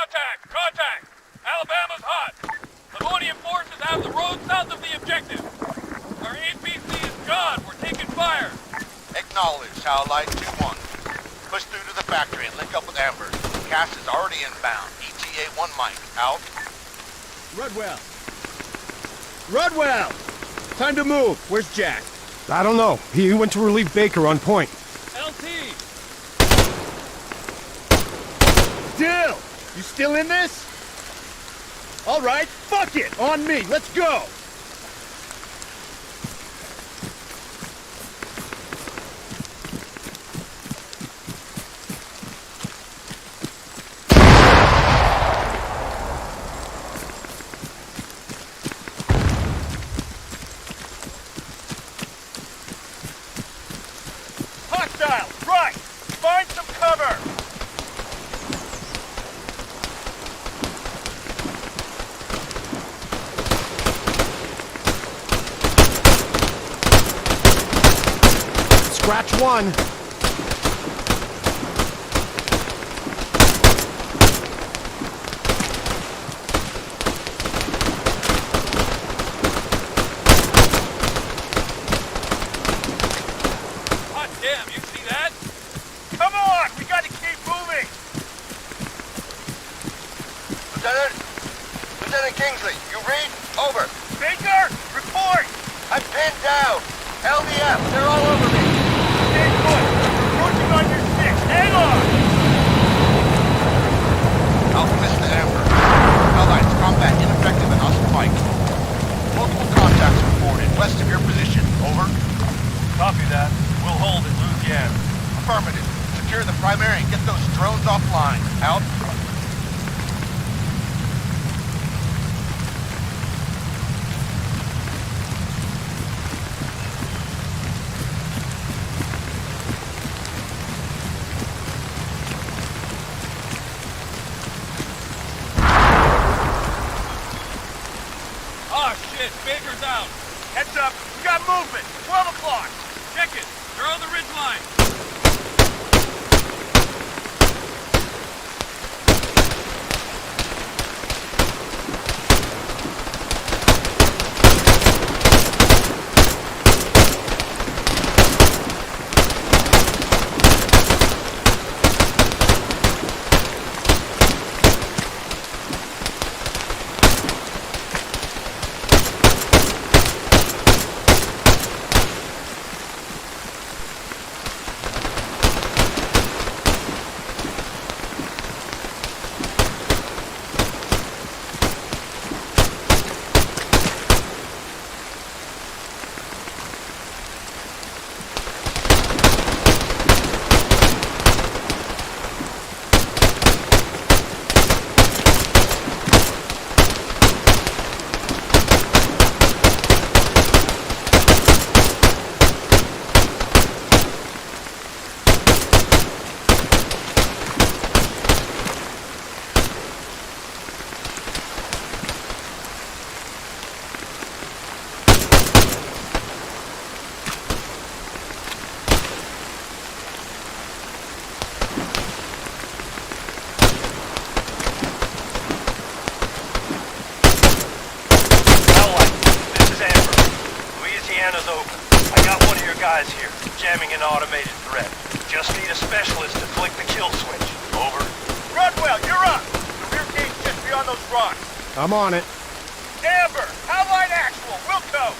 Contact! Contact! Alabama's hot! Livonian forces have the road south of the objective. Our APC is gone. We're taking fire. Acknowledge, Satellite 2-1. Push through to the factory and link up with Amber. Cash is already inbound. ETA 1 Mike. Out. Rudwell! Rudwell! Time to move. Where's Jack? I don't know. He went to relieve Baker on point. LT! Dill! You still in this? All right, fuck it! On me, let's go! Hostile! Right! Find some cover! Scratch one. Hot damn, you see that? Come on! We gotta keep moving! Lieutenant Kingsley, you read? Over. Baker! Report! I'm pinned down. LDF, they're all over me. Stay put! Approaching on your six! Hang on! Alchemist to Amber. Allies, combat ineffective in hostile fight. Multiple contacts reported west of your position. Over. Copy that. We'll hold at Louisiana. Affirmative. Secure the primary and get those drones offline. Out. Oh shit, Baker's out. Heads up! We got movement! 12 o'clock! Check it. They're on the ridge line. Louisiana's open. I got one of your guys here, jamming an automated threat. Just need a specialist to flick the kill switch. Over. Rudwell, you're up! The rear gate's just beyond those rocks. I'm on it. Amber, Allied Actual, Wilco,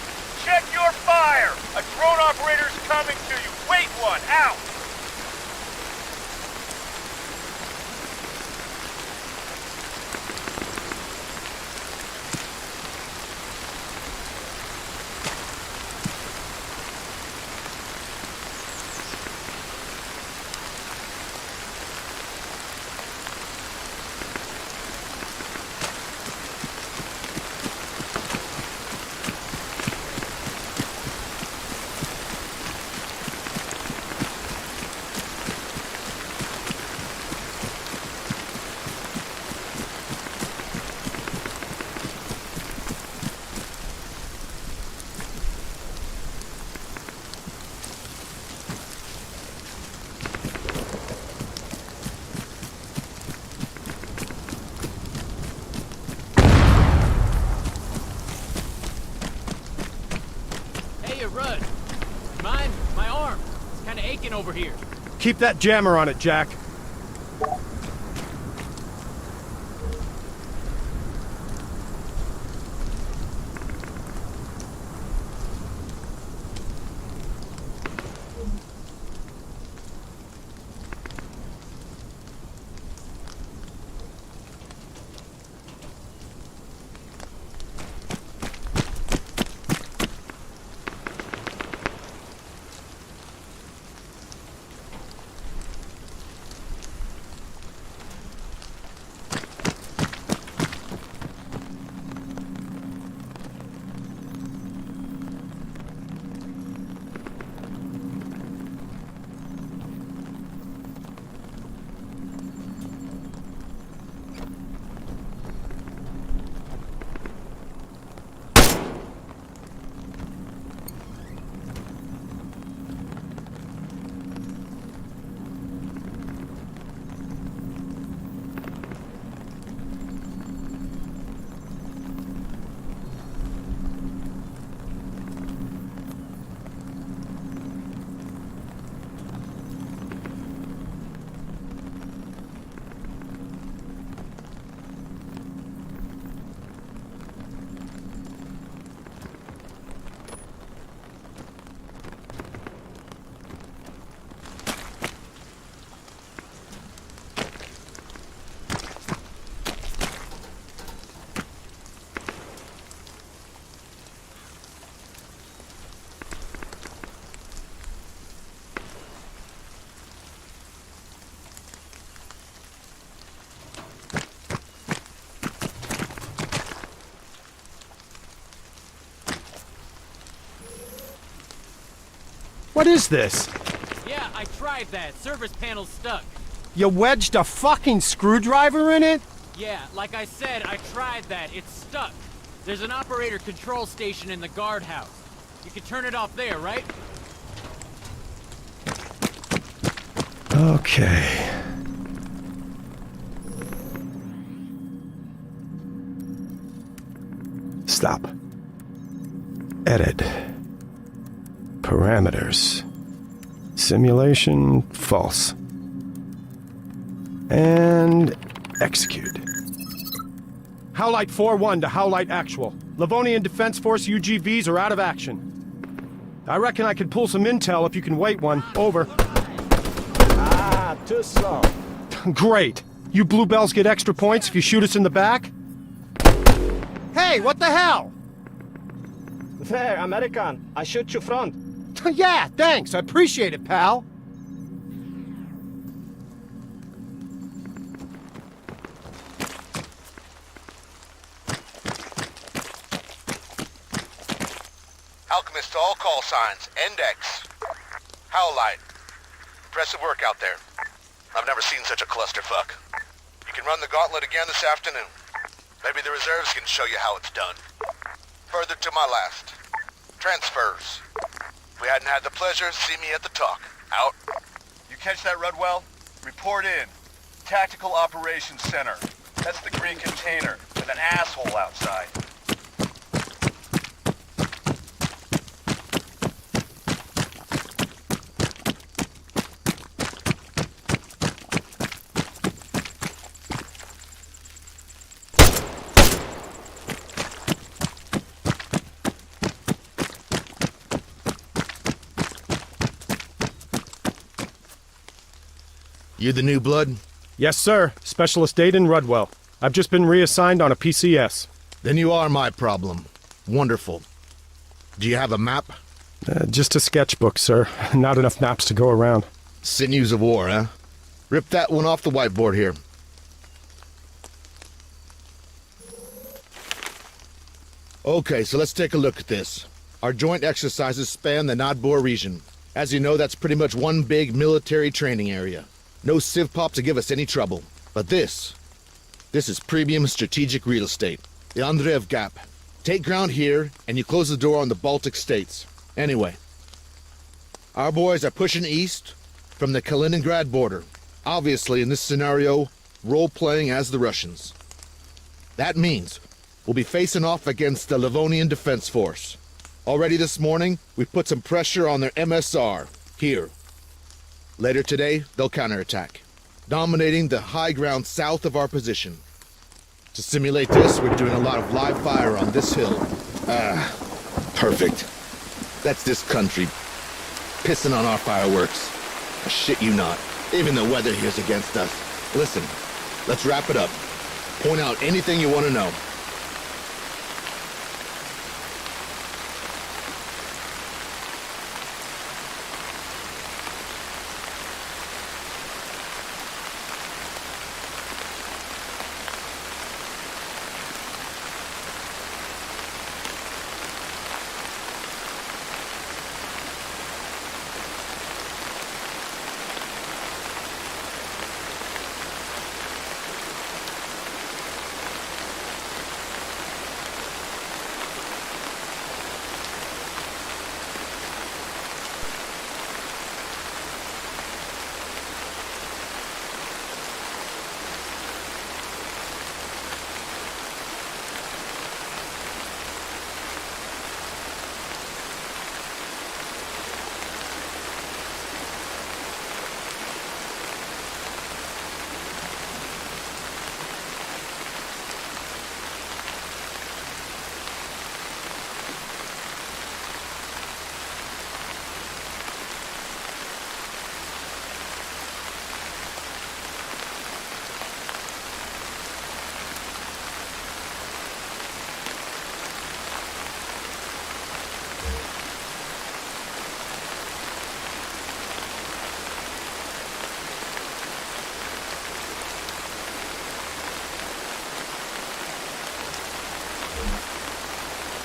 check your fire! A drone operator's coming to you. Wait one, out! Rud, mind my arm. It's kind of aching over here. Keep that jammer on it, Jack. What is this? Yeah, I tried that. Service panel's stuck. You wedged a fucking screwdriver in it? Yeah, like I said, I tried that. It's stuck. There's an operator control station in the guardhouse. You can turn it off there, right? Okay. Stop. Edit. Parameters. Simulation false. And execute. Howlite 4-1 to Howlite Actual. Livonian Defense Force UGVs are out of action. I reckon I could pull some intel if you can wait one. Over. Ah, too slow. Great. You bluebells get extra points if you shoot us in the back? Hey, what the hell? There, American. I shoot you front. Yeah, thanks. I appreciate it, pal. Alchemist to all call signs. Index. Howlite. Impressive work out there. I've never seen such a clusterfuck. You can run the gauntlet again this afternoon. Maybe the reserves can show you how it's done. Further to my last. Transfers. If we hadn't had the pleasure, see me at the talk. Out. You catch that, Rudwell? Report in. Tactical Operations Center. That's the green container with an asshole outside. You the new blood? Yes, sir. Specialist Aiden Rudwell. I've just been reassigned on a PCS. Then you are my problem. Wonderful. Do you have a map? Just a sketchbook, sir. Not enough maps to go around. Sinews of war, huh? Rip that one off the whiteboard here. Okay, so let's take a look at this. Our joint exercises span the Nodbor region. As you know, that's pretty much one big military training area. No civ pop to give us any trouble. But this is premium strategic real estate. The Andreev Gap. Take ground here, and you close the door on the Baltic states. Anyway, our boys are pushing east from the Kaliningrad border. Obviously, in this scenario, role-playing as the Russians. That means we'll be facing off against the Livonian Defense Force. Already this morning, we've put some pressure on their MSR, here. Later today, they'll counterattack, dominating the high ground south of our position. To simulate this, we're doing a lot of live fire on this hill. Perfect. That's this country pissing on our fireworks. I shit you not. Even the weather here's against us. Listen, let's wrap it up. Point out anything you want to know.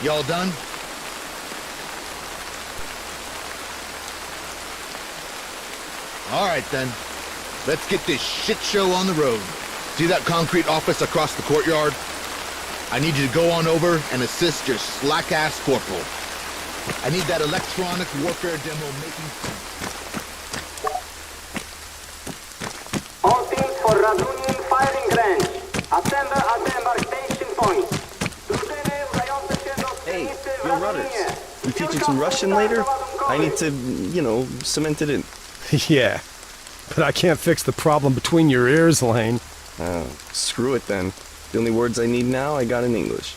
Y'all done? All right, then. Let's get this shit show on the road. See that concrete office across the courtyard? I need you to go on over and assist your slack-ass corporal. I need that electronic warfare demo making sense. All teams for Radunian firing range. Assemble at the embarkation point. Hey, yo, Rudders. You teaching some Russian later? I need to, cement it in. Yeah, but I can't fix the problem between your ears, Lane. Oh, screw it then. The only words I need now, I got in English.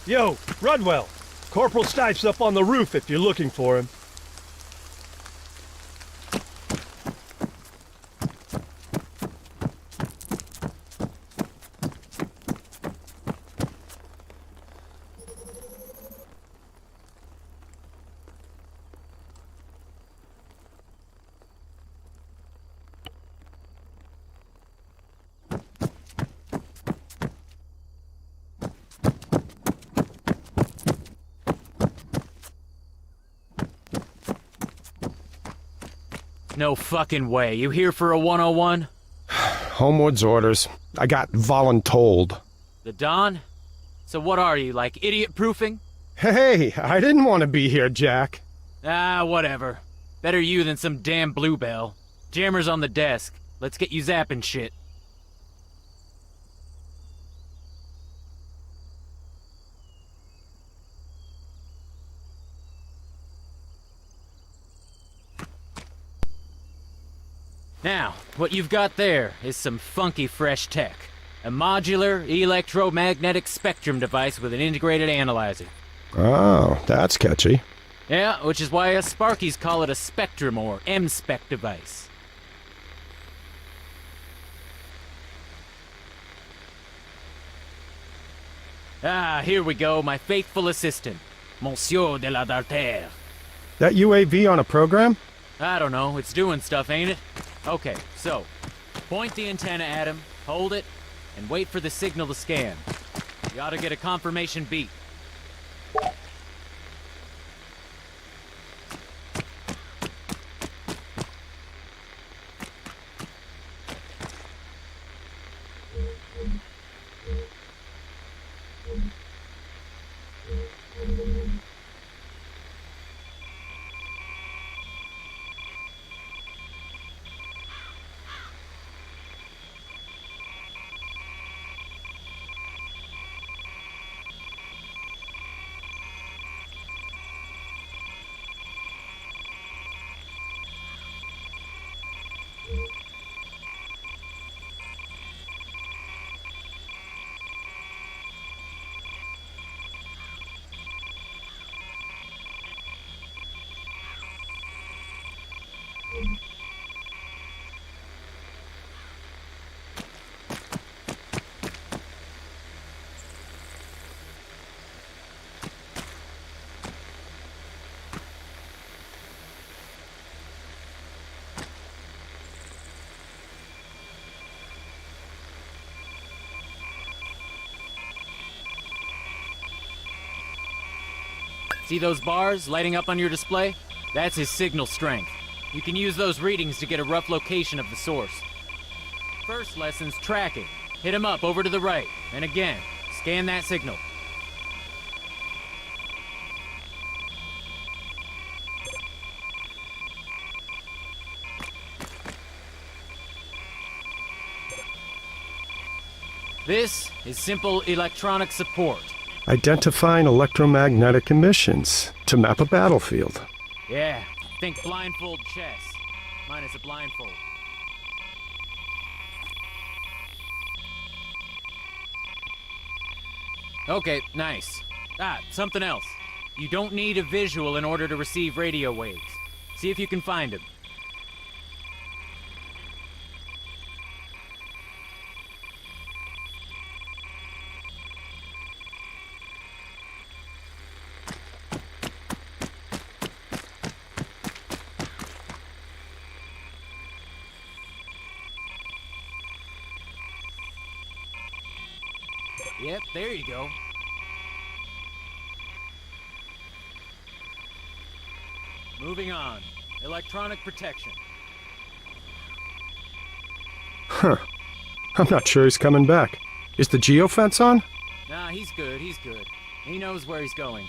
Yo, Rudwell. Corporal Stipe's up on the roof if you're looking for him. No fucking way. You here for a 101? Homeward's orders. I got voluntold. The Don? So what are you, like idiot-proofing? Hey, I didn't want to be here, Jack. Ah, whatever. Better you than some damn bluebell. Jammer's on the desk. Let's get you zapping shit. Now, what you've got there is some funky fresh tech. A modular electromagnetic spectrum device with an integrated analyzer. Oh, that's catchy. Yeah, which is why us Sparkies call it a spectrum or M-spec device. Ah, here we go, my faithful assistant, Monsieur de la Dartere. That UAV on a program? I don't know, it's doing stuff, ain't it? Okay, so, point the antenna at him, hold it, and wait for the signal to scan. You ought to get a confirmation beep. See those bars lighting up on your display? That's his signal strength. You can use those readings to get a rough location of the source. First lesson's tracking. Hit him up over to the right, and again, scan that signal. This is simple electronic support. Identifying electromagnetic emissions to map a battlefield. Yeah, think blindfold chess. Minus a blindfold. Okay, nice. Something else. You don't need a visual in order to receive radio waves. See if you can find them. Yep, there you go. Moving on. Electronic protection. Huh. I'm not sure he's coming back. Is the geofence on? Nah, he's good, he's good. He knows where he's going.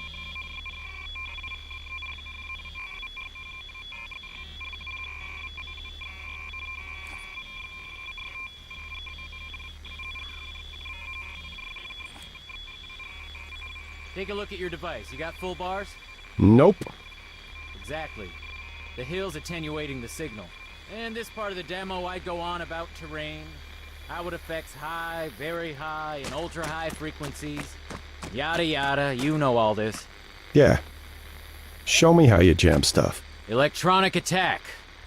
Take a look at your device. You got full bars? Nope. Exactly. The hill's attenuating the signal. In this part of the demo, I go on about terrain, how it affects high, very high, and ultra-high frequencies. Yada yada, you know all this. Yeah. Show me how you jam stuff. Electronic attack.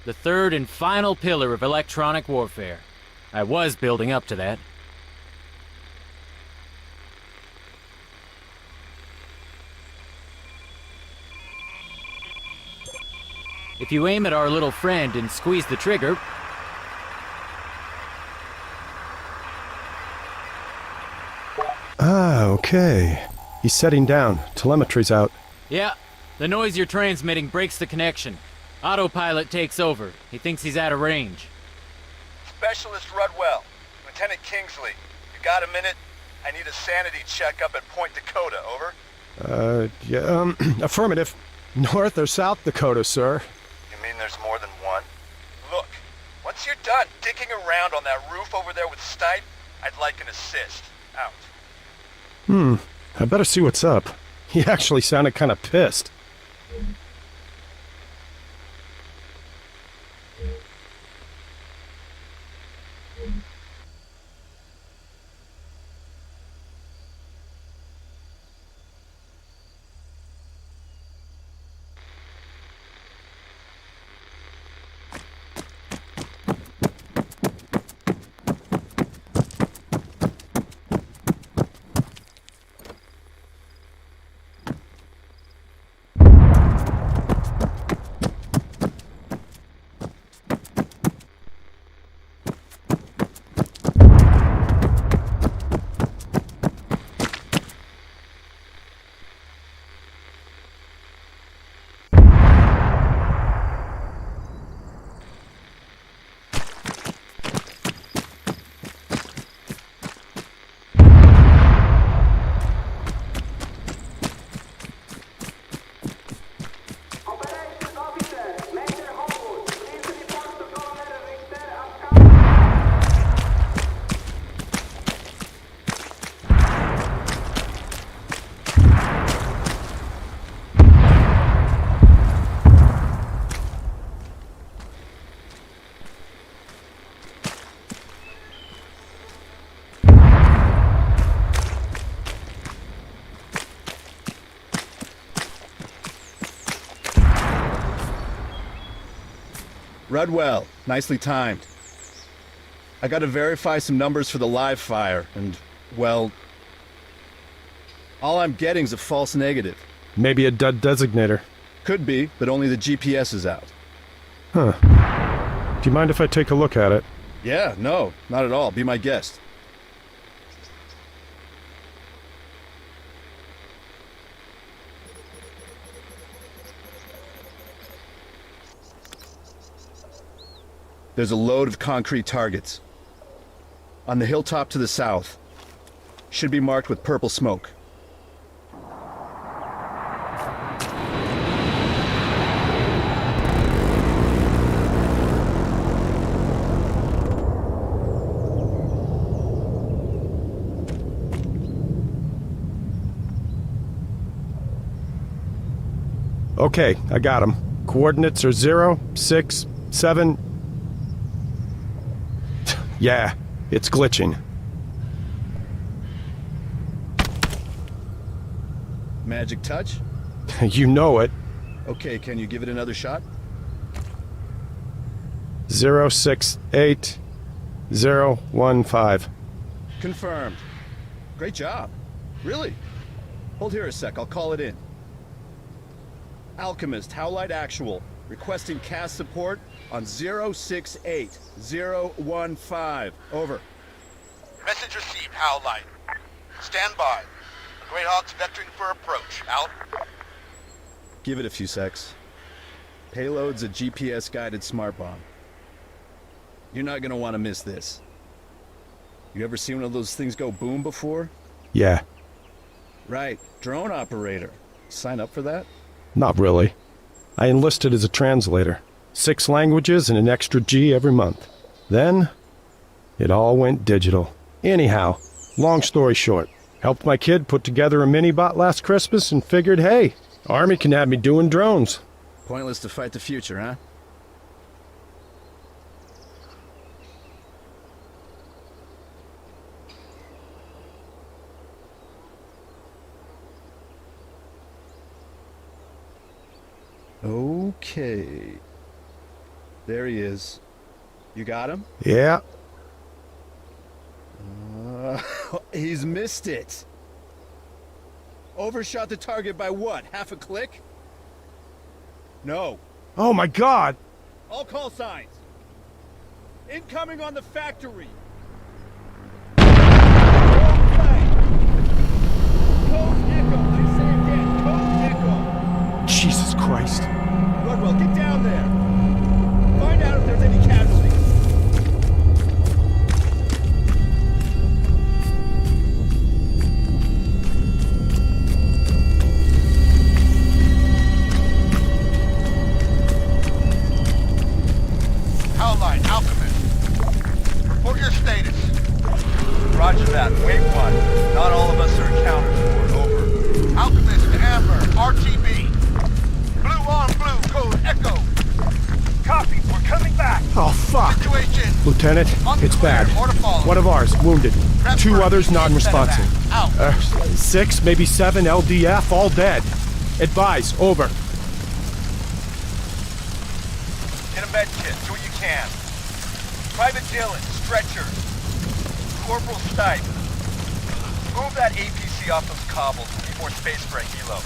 The third and final pillar of electronic warfare. I was building up to that. If you aim at our little friend and squeeze the trigger... Okay. He's setting down. Telemetry's out. Yeah, the noise you're transmitting breaks the connection. Autopilot takes over. He thinks he's out of range. Specialist Rudwell, Lieutenant Kingsley, you got a minute? I need a sanity check up at Point Dakota, over? Yeah, affirmative. North or South Dakota, sir? You mean there's more than one? Look, once you're done digging around on that roof over there with Stipe, I'd like an assist. Out. I better see what's up. He actually sounded kind of pissed. Rudwell, nicely timed. I gotta verify some numbers for the live fire, and, well, all I'm getting's a false negative. Maybe a dud designator. Could be, but only the GPS is out. Huh. Do you mind if I take a look at it? Yeah, no, not at all. Be my guest. there's a load of concrete targets. On the hilltop to the south. Should be marked with purple smoke. Okay, I got them. Coordinates are 0, 6, 7... Yeah, it's glitching. Magic touch? You know it. Okay, can you give it another shot? 0, 6, 8, 0, 1, 5. Confirmed. Great job. Really? Hold here a sec, I'll call it in. Alchemist, Howlite Actual, requesting cast support on 068015. Over. Message received, Howlite. Stand by. Greyhawk's vectoring for approach. Out. Give it a few secs. Payload's a GPS-guided smart bomb. You're not gonna want to miss this. You ever seen one of those things go boom before? Yeah. Right, drone operator. Sign up for that? Not really. I enlisted as a translator. 6 languages and an extra G every month. Then, it all went digital. Anyhow, long story short, helped my kid put together a mini-bot last Christmas and figured, hey, Army can have me doing drones. Pointless to fight the future, huh? Okay. There he is. You got him? Yeah. He's missed it. Overshot the target by what? Half a click? No. Oh my God! All call signs. Incoming on the factory. Code Echo. I say again, Code Echo. Jesus Christ. Rodwell, get down there. Find out if there's any casualties. Howlite, Alchemist. Report your status. Roger that. Wave 1. Not all of us are accounted for. Over. Alchemist to Amber. RTB. Blue on blue. Code Echo. Copy. We're coming back. Oh, fuck. Situation. Lieutenant, it's bad. One of ours, wounded. 2 others non-responsive. Out. 6, maybe 7 LDF, all dead. Advise, over. Get a med kit. Do what you can. Private Dillon, stretcher. Corporal Stipe. Move that APC off those cobbles. We need more space for a helo.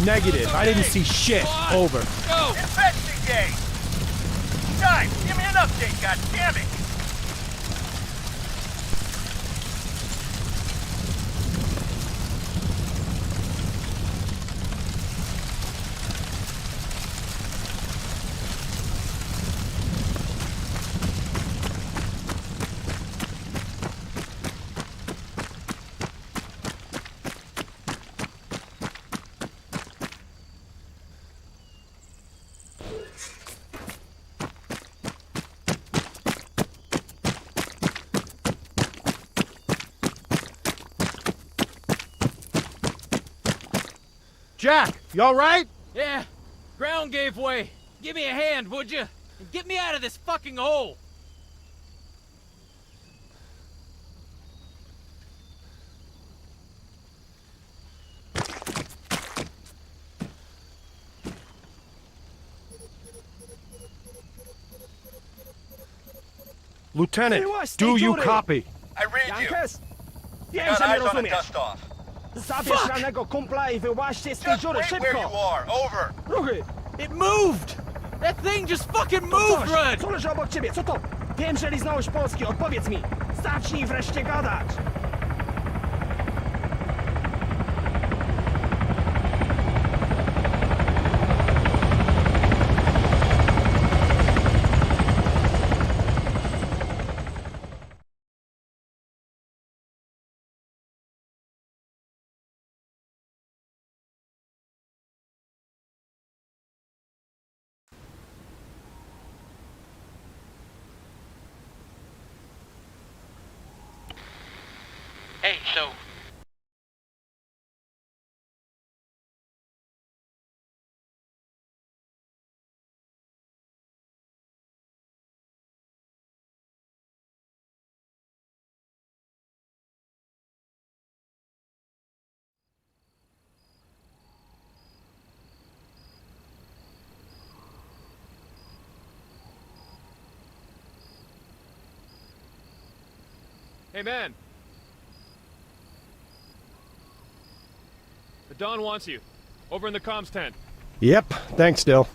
Negative. I didn't see shit. Over. Go! Investigate! Time! Give me an update, goddammit! Jack, you all right? Yeah, ground gave way. Give me a hand, would you? And get me out of this fucking hole. Lieutenant, do you copy? I read you. Jankes? I Wiem, got że mnie eyes on a rozumiesz. dust-off. Zabierz ranego kumpla i wyłaźcie z tej Just dziury, wait where you szybko! are. Over. Ruchy! It moved! That thing just fucking To moved, coś, Red! co leży obok ciebie, co to? Wiem, że liznąłeś Polski, odpowiedz mi! Zacznij wreszcie gadać! Hey, so... Hey, man. The Don wants you. Over in the comms tent. Yep, thanks, Dill.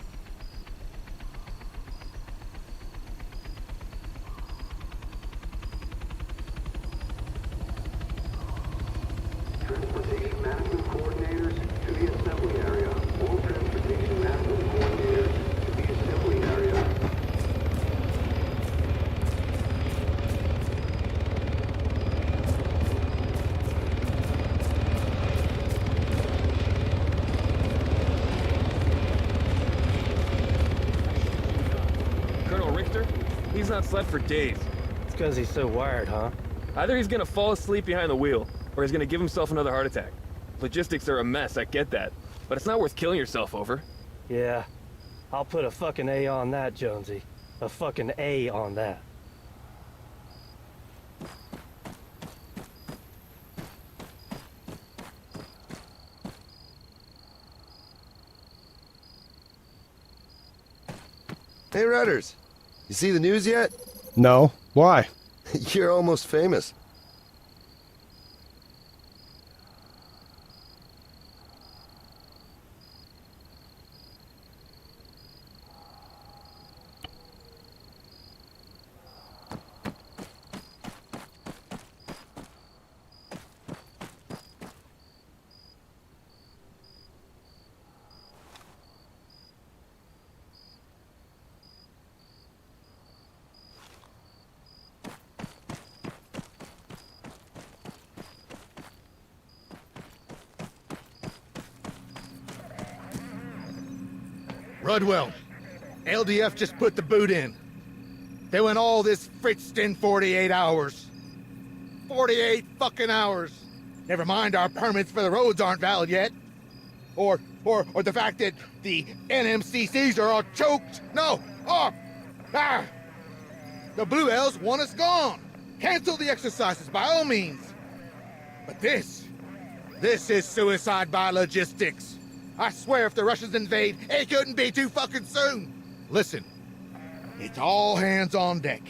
Transportation management coordinators to the assembly area. All transportation management coordinators to the assembly area. Colonel Richter? He's not slept for days. It's because he's so wired, huh? Either he's gonna fall asleep behind the wheel, or he's gonna give himself another heart attack. Logistics are a mess, I get that. But it's not worth killing yourself over. Yeah. I'll put a fucking A on that, Jonesy. A fucking A on that. Hey, Rudders. You see the news yet? No. Why? You're almost famous. Rudwell, LDF just put the boot in. They went all this fritzed in 48 hours. 48 fucking hours. Never mind our permits for the roads aren't valid yet. Or the fact that the NMCCs are all choked. No, the Blue Elves want us gone. Cancel the exercises by all means. But this is suicide by logistics. I swear if the Russians invade, it couldn't be too fucking soon. Listen, it's all hands on deck.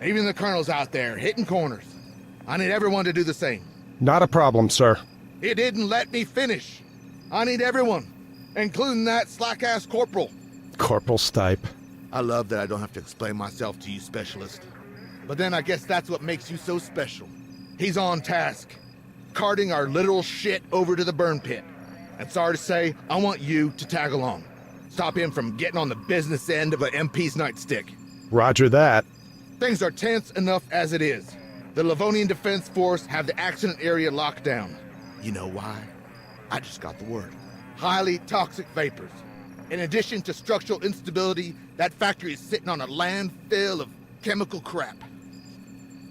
Even the colonel's out there, hitting corners. I need everyone to do the same. Not a problem, sir. He didn't let me finish. I need everyone, including that slack-ass corporal. Corporal Stipe. I love that I don't have to explain myself to you, specialist. But then I guess that's what makes you so special. He's on task, carting our literal shit over to the burn pit. And sorry to say, I want you to tag along. Stop him from getting on the business end of an MP's nightstick. Roger that. Things are tense enough as it is. The Livonian Defense Force have the accident area locked down. You know why? I just got the word. Highly toxic vapors. In addition to structural instability, that factory is sitting on a landfill of chemical crap.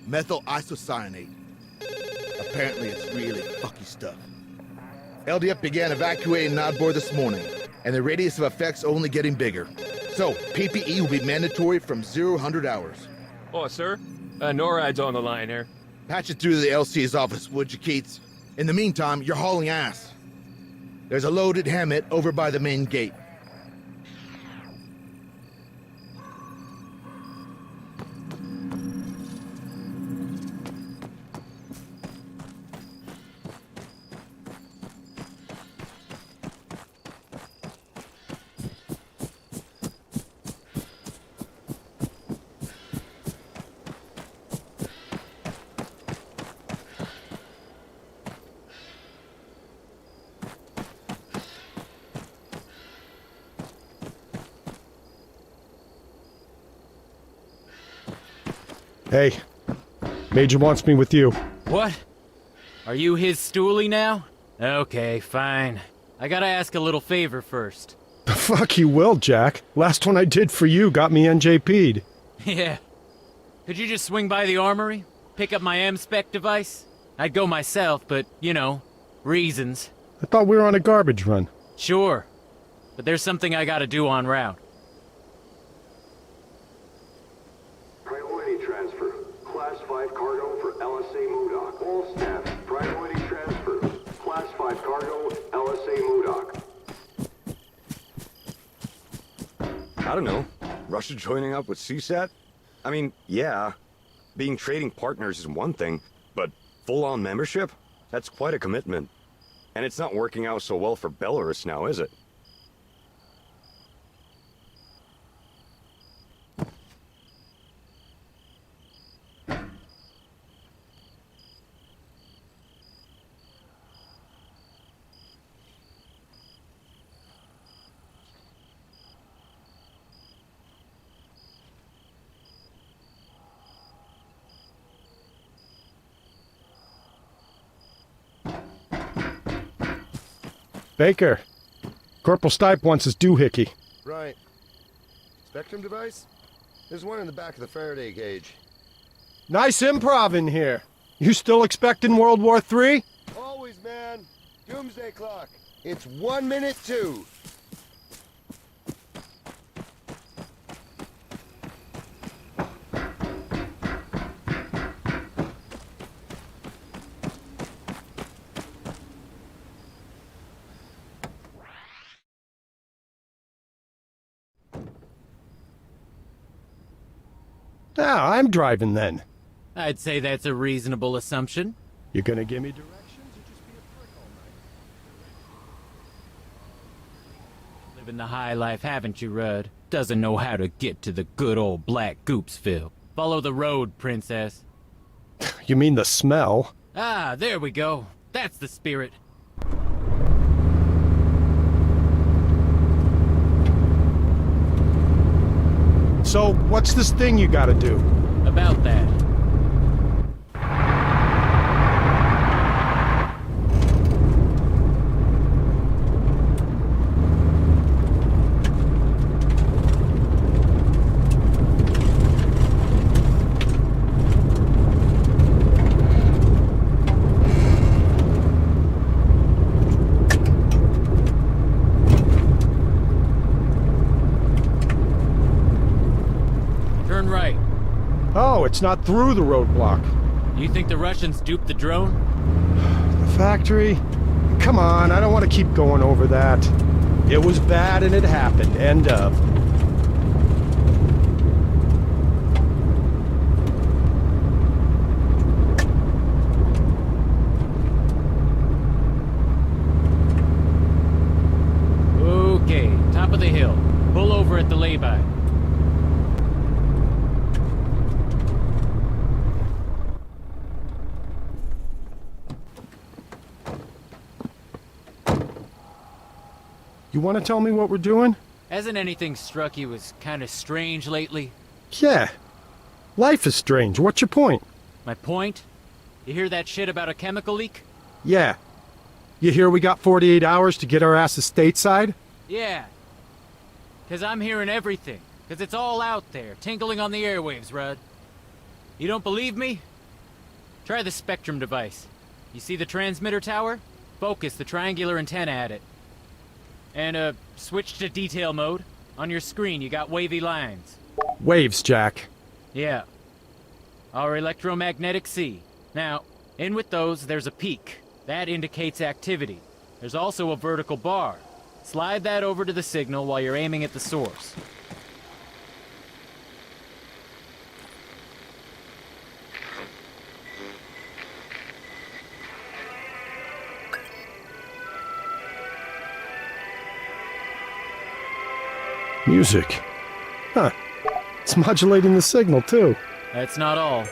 Methyl isocyanate. Apparently it's really fucky stuff. LDF began evacuating Nodbor this morning, and the radius of effects only getting bigger. So, PPE will be mandatory from 0-100 hours. Oh, sir? NORAD's on the line here. Patch it through to the LC's office, would you, Keats? In the meantime, you're hauling ass. There's a loaded Hammett over by the main gate. Hey, Major wants me with you. What? Are you his stoolie now? Okay, fine. I gotta ask a little favor first. The fuck you will, Jack. Last one I did for you got me NJP'd. Yeah. Could you just swing by the armory? Pick up my M-Spec device? I'd go myself, but, you know, reasons. I thought we were on a garbage run. Sure. But there's something I gotta do en route. Priority transfer. Class 5 cargo for LSA Modoc. All staff, priority transfer. Class 5 cargo, LSA Modoc. I don't know. Russia joining up with CSAT? I mean, yeah, being trading partners is one thing, but full-on membership? That's quite a commitment. And it's not working out so well for Belarus now, is it? Baker, Corporal Stipe wants his doohickey. Right. Spectrum device? There's one in the back of the Faraday cage. Nice improv in here. You still expecting World War III? Always, man. Doomsday clock. It's 1 minute to. Now, I'm driving then. I'd say that's a reasonable assumption. You gonna give me directions or just be a prick all night? Living the high life, haven't you, Rudd? Doesn't know how to get to the good old Black Goopsville. Follow the road, princess. You mean the smell? Ah, there we go. That's the spirit. So, what's this thing you gotta do? About that. Turn right. Oh, it's not through the roadblock. You think the Russians duped the drone? The factory? Come on, I don't want to keep going over that. It was bad and it happened. End of. Okay, top of the hill. Pull over at the lay-by. You want to tell me what we're doing? Hasn't anything struck you as kind of strange lately? Yeah. Life is strange. What's your point? My point? You hear that shit about a chemical leak? Yeah. You hear we got 48 hours to get our asses stateside? Yeah. 'Cause I'm hearing everything. 'Cause it's all out there, tinkling on the airwaves, Rudd. You don't believe me? Try the Spectrum device. You see the transmitter tower? Focus the triangular antenna at it. And, switch to detail mode. On your screen, you got wavy lines. Waves, Jack. Yeah. Our electromagnetic sea. Now, in with those, there's a peak. That indicates activity. There's also a vertical bar. Slide that over to the signal while you're aiming at the source. Music. Huh. It's modulating the signal, too. That's not all.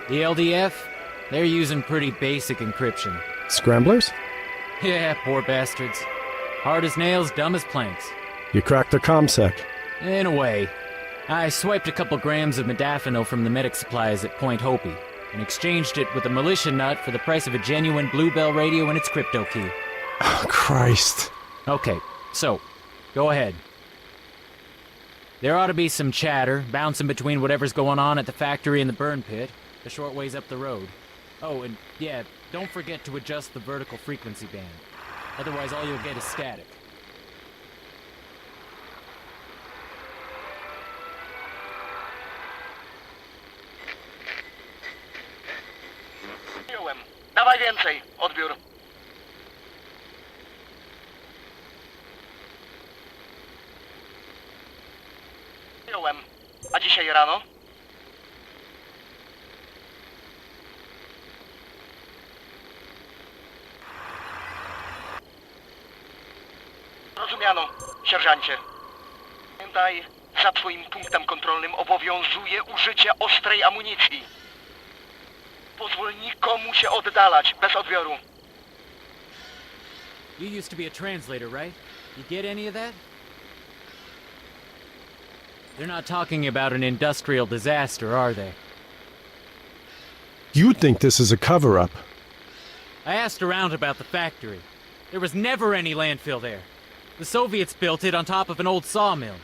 The LDF, they're using pretty basic encryption. Scramblers? Yeah, poor bastards. Hard as nails, dumb as planks. You cracked their comsec. In a way. I swiped a couple grams of modafinil from the medic supplies at Point Hopi and exchanged it with a militia nut for the price of a genuine Bluebell radio and its crypto key. Oh, Christ. Okay, so, go ahead. There ought to be some chatter, bouncing between whatever's going on at the factory and the burn pit, a short ways up the road. Oh, and yeah, don't forget to adjust the vertical frequency band. Otherwise, all you'll get is static. Dawaj więcej, odbiór. Przyjąłem. A dzisiaj rano? Rozumiano, sierżancie. Pamiętaj, za twoim punktem kontrolnym obowiązuje użycie ostrej amunicji. Pozwól nikomu się oddalać, bez odbioru. You used to be a translator, right? You get any of that? They're not talking about an industrial disaster, are they? You think this is a cover-up. I asked around about the factory. There was never any landfill there. The Soviets built it on top of an old sawmill.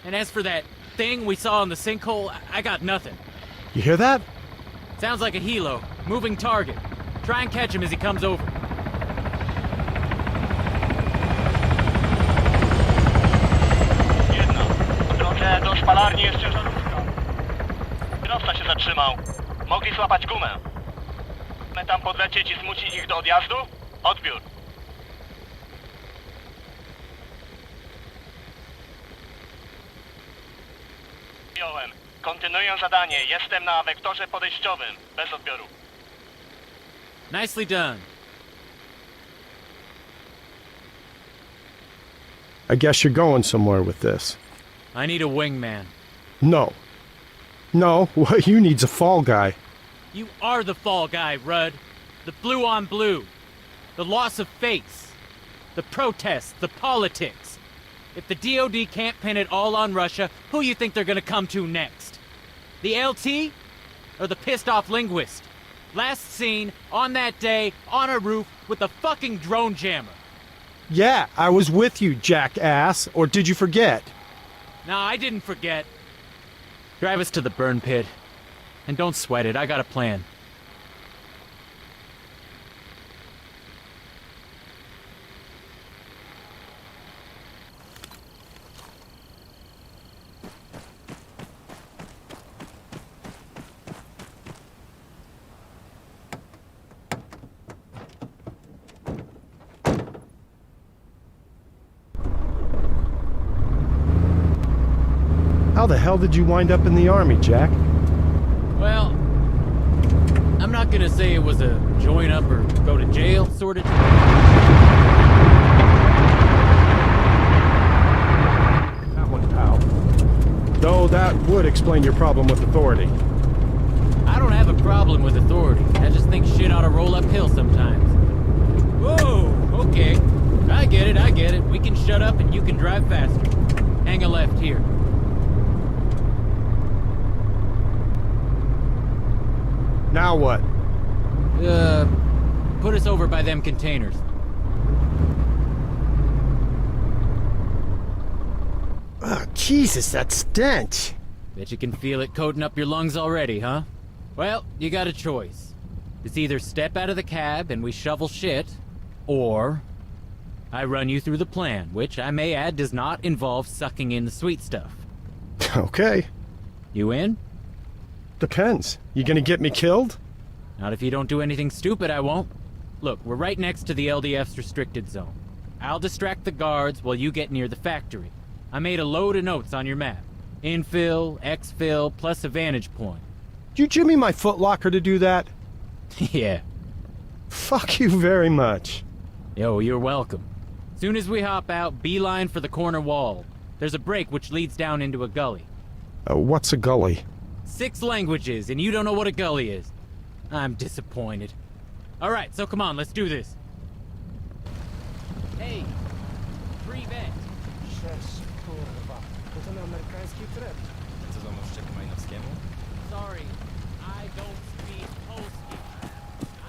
And as for that thing we saw in the sinkhole, I got nothing. You hear that? Sounds like a helo. Moving target. Try and catch him as he comes over. Jedno. W drodze do szpalarni jest ciężarówka. Kierowca się zatrzymał. Mogli złapać gumę. My tam podlecieć i zmusić ich do odjazdu? Odbiór. Przyjąłem. Kontynuuję zadanie. Jestem na wektorze podejściowym. Bez odbioru. Nicely done. I guess you're going somewhere with this. I need a wingman. No. No, what you need's a fall guy. You are the fall guy, Rudd. The blue on blue. The loss of face. The protests. The politics. If the DOD can't pin it all on Russia, who you think they're gonna come to next? The LT? Or the pissed off linguist? Last seen, on that day, on a roof, with a fucking drone jammer. Yeah, I was with you, jackass. Or did you forget? No, I didn't forget. Drive us to the burn pit. And don't sweat it, I got a plan. How the hell did you wind up in the army, Jack? Well, I'm not gonna say it was a join up or go to jail sort of. That one, pal. Though that would explain your problem with authority. I don't have a problem with authority. I just think shit ought to roll uphill sometimes. Whoa, okay. I get it. We can shut up and you can drive faster. Hang a left here. Now what? Put us over by them containers. Oh, Jesus, that stench. Bet you can feel it coating up your lungs already, huh? Well, you got a choice. It's either step out of the cab and we shovel shit, or I run you through the plan, which I may add does not involve sucking in the sweet stuff. Okay. You in? Depends. You gonna get me killed? Not if you don't do anything stupid, I won't. Look, we're right next to the LDF's restricted zone. I'll distract the guards while you get near the factory. I made a load of notes on your map. Infill, exfil, plus a vantage point. Did you jimmy my footlocker to do that? Yeah. Fuck you very much. Yo, you're welcome. Soon as we hop out, beeline for the corner wall. There's a break which leads down into a gully. What's a gully? 6 languages, and you don't know what a gully is. I'm disappointed. Alright, so come on, let's do this. Hey, free vent. Co za mąż czeka Majnowskiemu? Sorry, I don't speak Polski.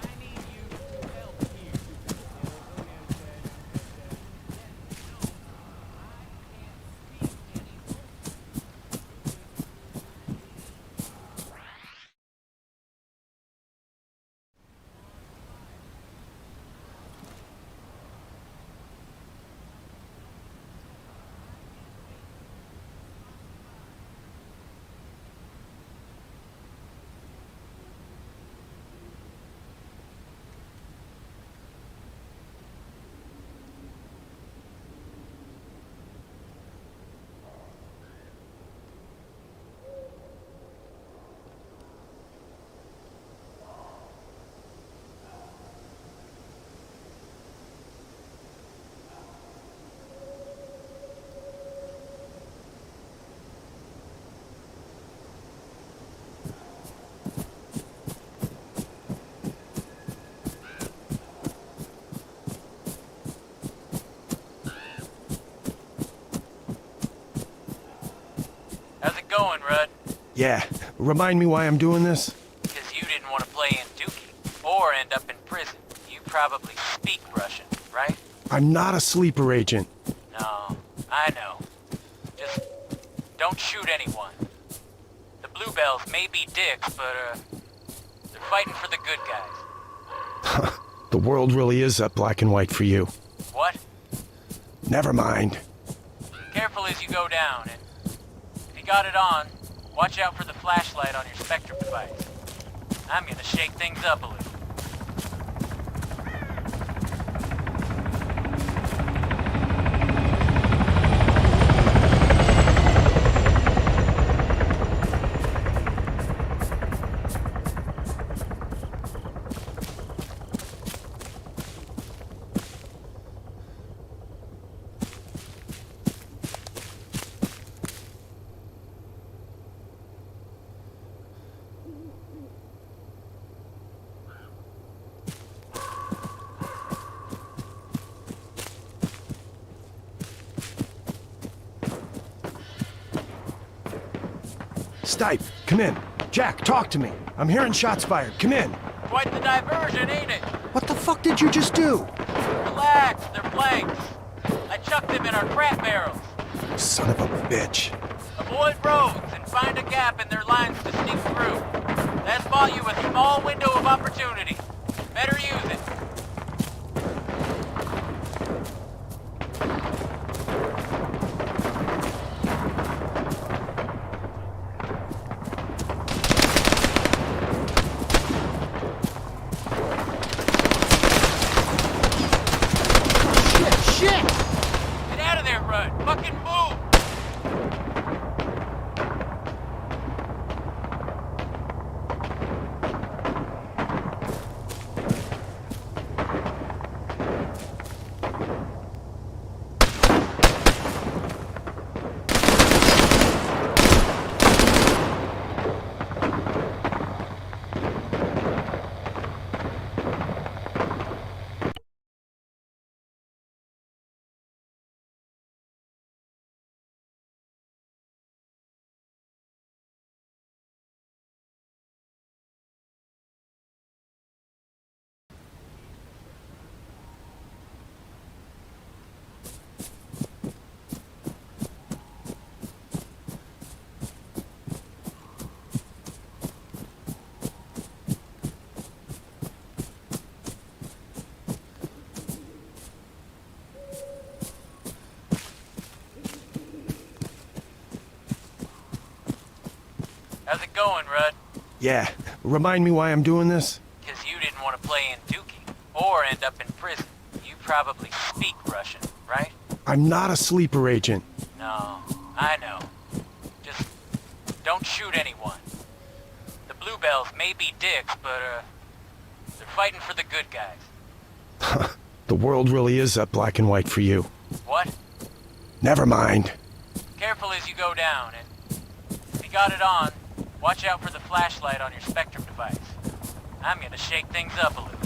I need you to help here. How's it going, Rudd? Yeah. Remind me why I'm doing this? Because you didn't want to play in Dookie or end up in prison. You probably speak Russian, right? I'm not a sleeper agent. No, I know. Just don't shoot anyone. The Bluebells may be dicks, but, they're fighting for the good guys. The world really is that black and white for you. What? Never mind. Careful as you go down, and if you got it on, watch out for the flashlight on your Spectrum device. I'm gonna shake things up a little. Stipe, come in. Jack, talk to me. I'm hearing shots fired. Come in. Quite the diversion, ain't it? What the fuck did you just do? Relax, they're blanks. I chucked them in our crap barrels. Son of a bitch. Avoid roads and find a gap in their lines to sneak through. That's bought you a small window of opportunity. Better use it. Get out of there, Rudd. Fucking move! How's it going, Rudd? Yeah. Remind me why I'm doing this? Because you didn't want to play in Dookie or end up in prison. You probably speak Russian, right? I'm not a sleeper agent. No, I know. Just don't shoot anyone. The Bluebells may be dicks, but, they're fighting for the good guys. The world really is that black and white for you. What? Never mind. Careful as you go down, and if you got it on, watch out for the flashlight on your Spectrum device. I'm gonna shake things up a little.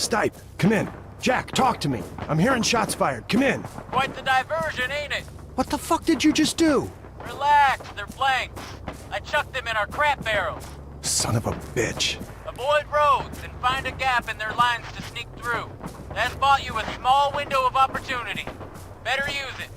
Stipe, come in. Jack, talk to me. I'm hearing shots fired. Come in. Quite the diversion, ain't it? What the fuck did you just do? Relax, they're blanks. I chucked them in our crap barrels. Son of a bitch. Avoid roads and find a gap in their lines to sneak through. That's bought you a small window of opportunity. Better use it.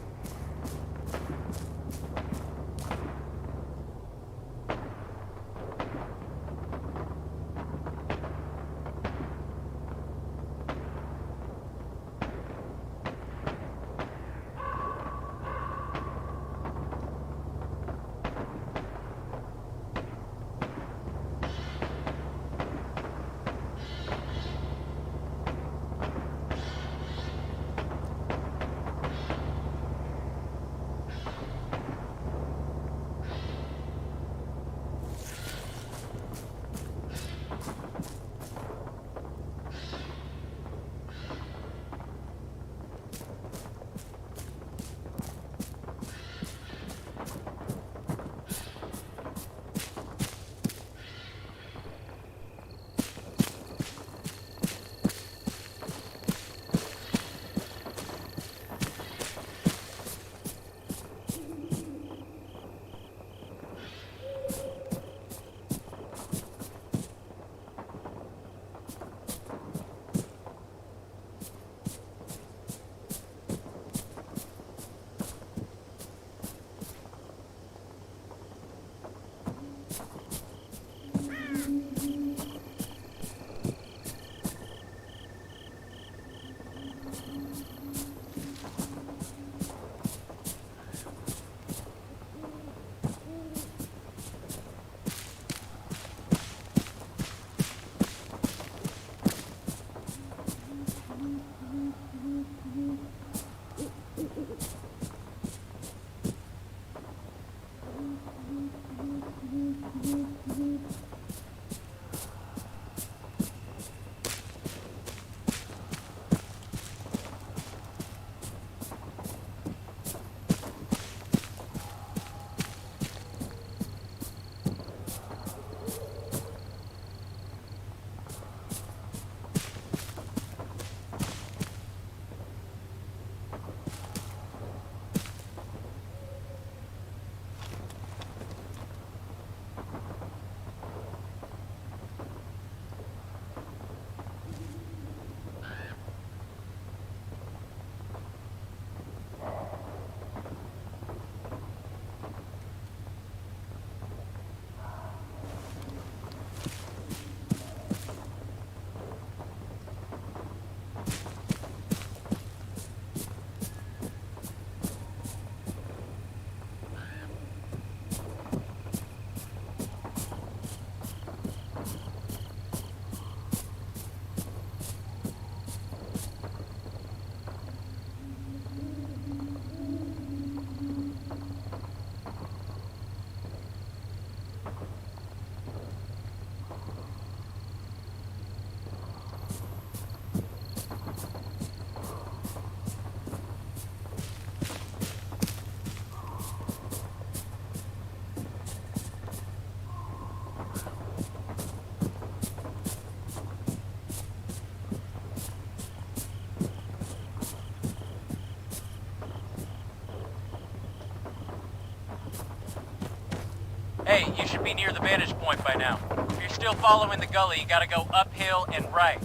Hey, you should be near the vantage point by now. If you're still following the gully, you gotta go uphill and right.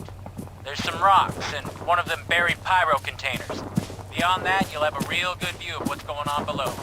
There's some rocks and one of them buried pyro containers. Beyond that, you'll have a real good view of what's going on below.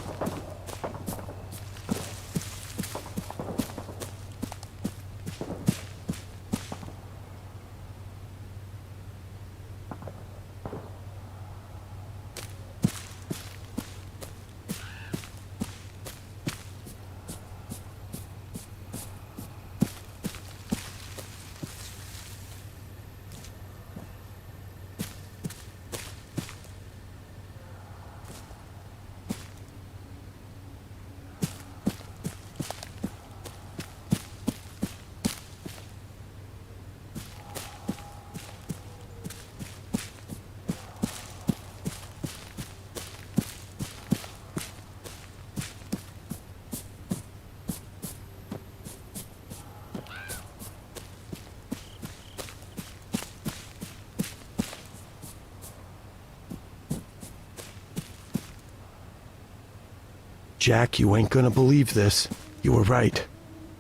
Jack, you ain't gonna believe this. You were right.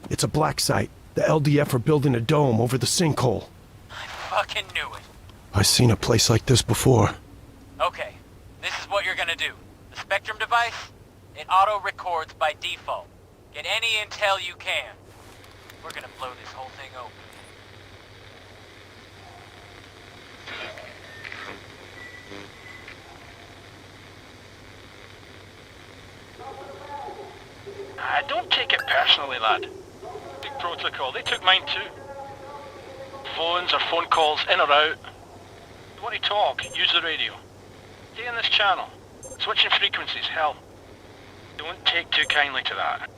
It's a black site. The LDF are building a dome over the sinkhole. I fucking knew it. I've seen a place like this before. Okay, this is what you're gonna do. The Spectrum device, it auto-records by default. Get any intel you can. We're gonna blow this whole thing open. Don't take it personally, lad. Big protocol. They took mine too. Phones or phone calls in or out. You want to talk, use the radio. Stay in this channel. Switching frequencies, hell. Don't take too kindly to that.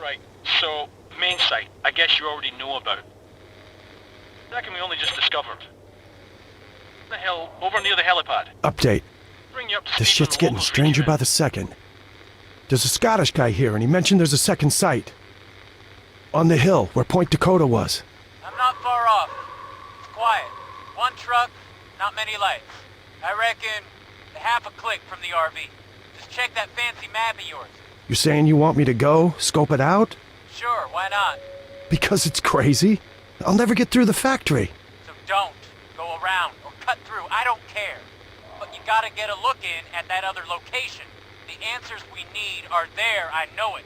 Right, so, main site, I guess you already know about. Second, we only just discovered. The hill, over near the helipad. Update. Bring you up to This speed on shit's the getting local stranger feature. by the second. There's a Scottish guy here, and he mentioned there's a second site. On the hill, where Point Dakota was. I'm not far off. It's quiet. One truck, not many lights. I reckon half a click from the RV. Just check that fancy map of yours. You're saying you want me to go, scope it out? Sure, why not? Because it's crazy? I'll never get through the factory. So don't go around or cut through. I don't care. But you gotta get a look in at that other location. The answers we need are there, I know it.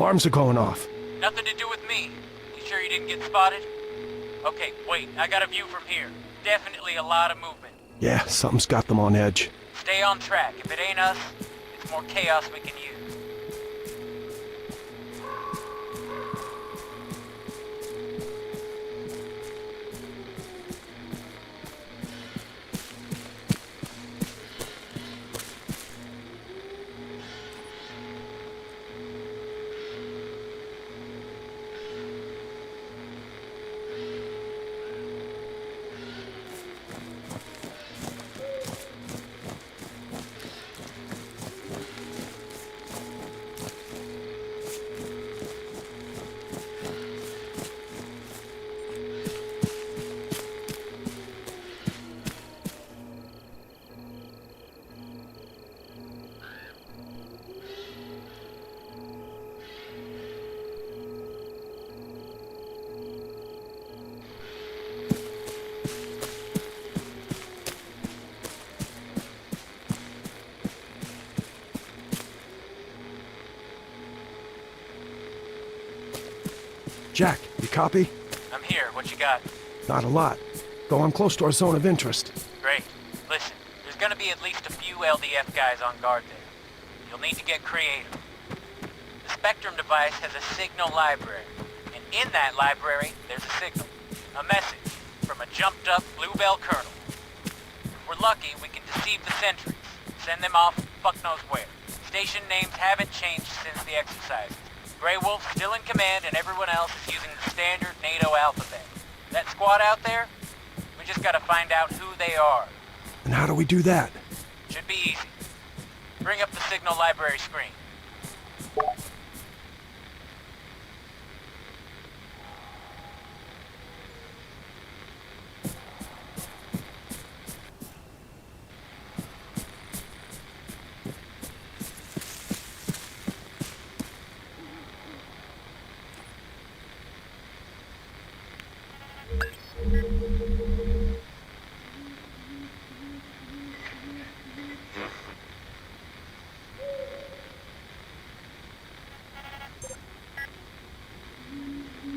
Alarms are going off. Nothing to do with me. You sure you didn't get spotted? Okay, wait, I got a view from here. Definitely a lot of movement. Yeah, something's got them on edge. Stay on track. If it ain't us, it's more chaos we can use. Jack, you copy? I'm here. What you got? Not a lot. Though I'm close to our zone of interest. Great. Listen, there's gonna be at least a few LDF guys on guard there. You'll need to get creative. The Spectrum device has a signal library, and in that library, there's a signal. A message from a jumped-up Bluebell colonel. If we're lucky, we can deceive the sentries. Send them off fuck knows where. Station names haven't changed since the exercises. Grey Wolf's still in command, and everyone else is using the standard NATO alphabet. That squad out there, we just gotta find out who they are. And how do we do that? Should be easy. Bring up the signal library screen.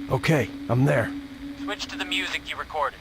Okay, I'm there. Switch to the music you recorded.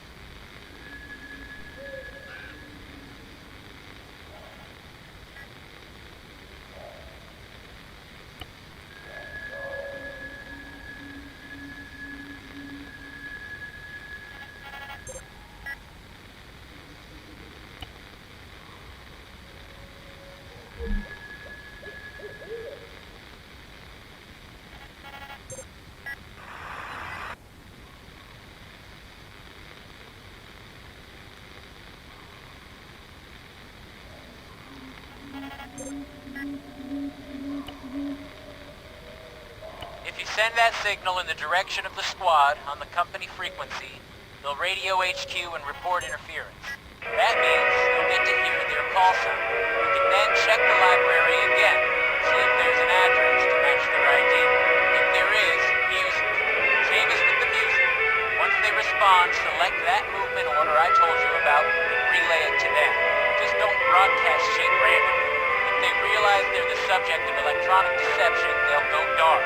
If you send that signal in the direction of the squad on the company frequency, they'll radio HQ and report interference. That means you'll get to hear their call sign. You can then check the library again, see if there's an address to match their ID. If there is, use it. Same as with the music. Once they respond, select that movement order I told you about and relay it to them. Just don't broadcast shit randomly. If they realize they're the subject of electronic deception, they'll go dark.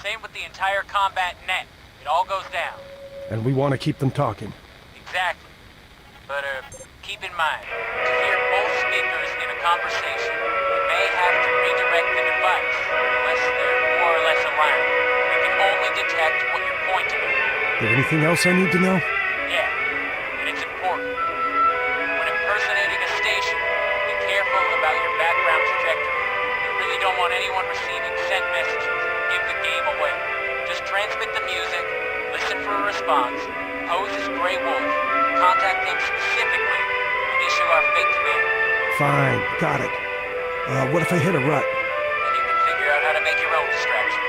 Same with the entire combat net. It all goes down. And we want to keep them talking. Exactly. But, keep in mind, to hear both speakers in a conversation, you may have to redirect the device, unless they're more or less aligned. You can only detect what you're pointing at. There anything else I need to know? Yeah, and it's important. When impersonating a station, be careful about your background trajectory. You really don't want anyone receiving sent messages. Give the game away. Just transmit the music, listen for a response, pose as Grey Wolf, contact them specifically, and issue our fake command. Fine, got it. What if I hit a rut? Then you can figure out how to make your own distraction.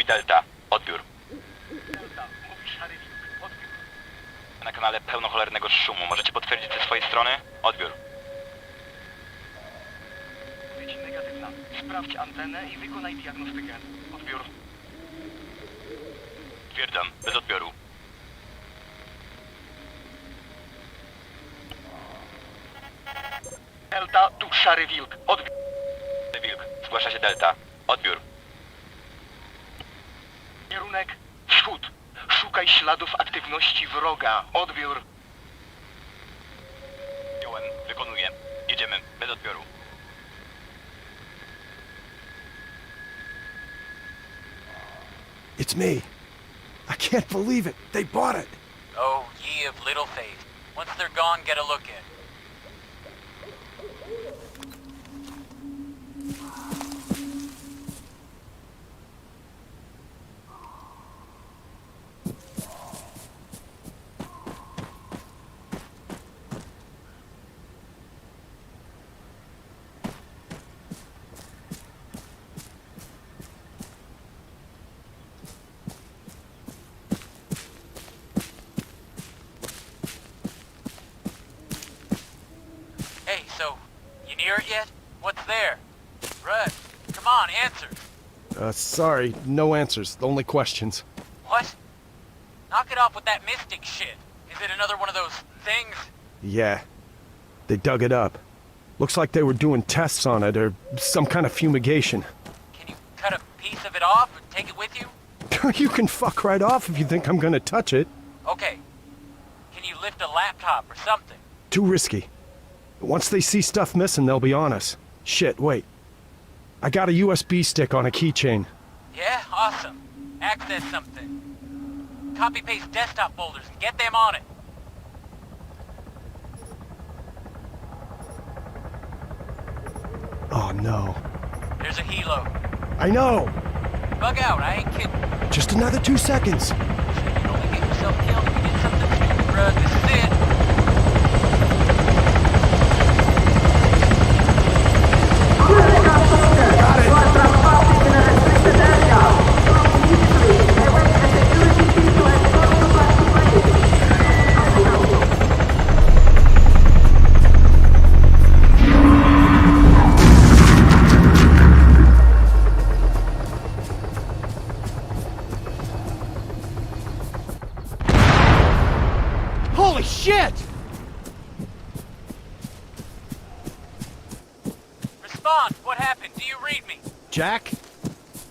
Delta, odbiór. Na kanale pełnocholernego szumu. Możecie potwierdzić ze swojej strony? Odbiór. Odpowiedź negatywna. Sprawdź antenę i wykonaj diagnostykę. Odbiór. Stwierdzam, bez odbioru. Delta, tu szary wilk. Odbiór. Szary wilk, zgłasza się Delta. Odbiór. Kierunek wschód. Szukaj śladów aktywności wroga. Odbiór. Wziąłem, wykonuję. Jedziemy, bez odbioru. It's me. I can't believe it. They bought it. Oh, ye of little faith. Once they're gone, get a look at. Hey, so, you near it yet? What's there? Russ, come on, answer. Sorry, no answers. Only questions. What? Knock it off with that mystic shit. Is it another one of those things? Yeah. They dug it up. Looks like they were doing tests on it, or some kind of fumigation. Can you cut a piece of it off and take it with you? You can fuck right off if you think I'm gonna touch it. Okay. Can you lift a laptop or something? Too risky. Once they see stuff missing, they'll be on us. Shit, wait. I got a USB stick on a keychain. Yeah, awesome. Access something. Copy-paste desktop folders and get them on it. Oh no. There's a helo. I know! Bug out, I ain't kidding. Just another 2 seconds. So you can only get yourself killed if you did something stupid, bruh. This is it. Holy shit! Respond. What happened? Do you read me? Jack?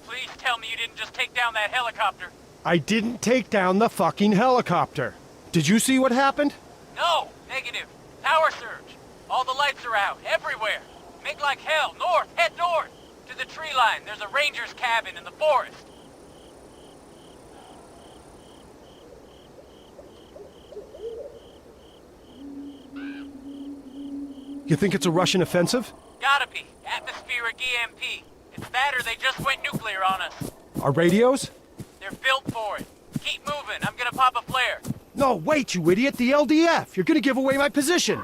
Please tell me you didn't just take down that helicopter. I didn't take down the fucking helicopter. Did you see what happened? No. Negative. Power surge. All the lights are out. Everywhere. Make like hell. North. Head north. To the tree line. There's a ranger's cabin in the forest. You think it's a Russian offensive? Gotta be. Atmospheric EMP. It's that or they just went nuclear on us. Our radios? They're built for it. Keep moving. I'm gonna pop a flare. No, wait, you idiot. The LDF. You're gonna give away my position.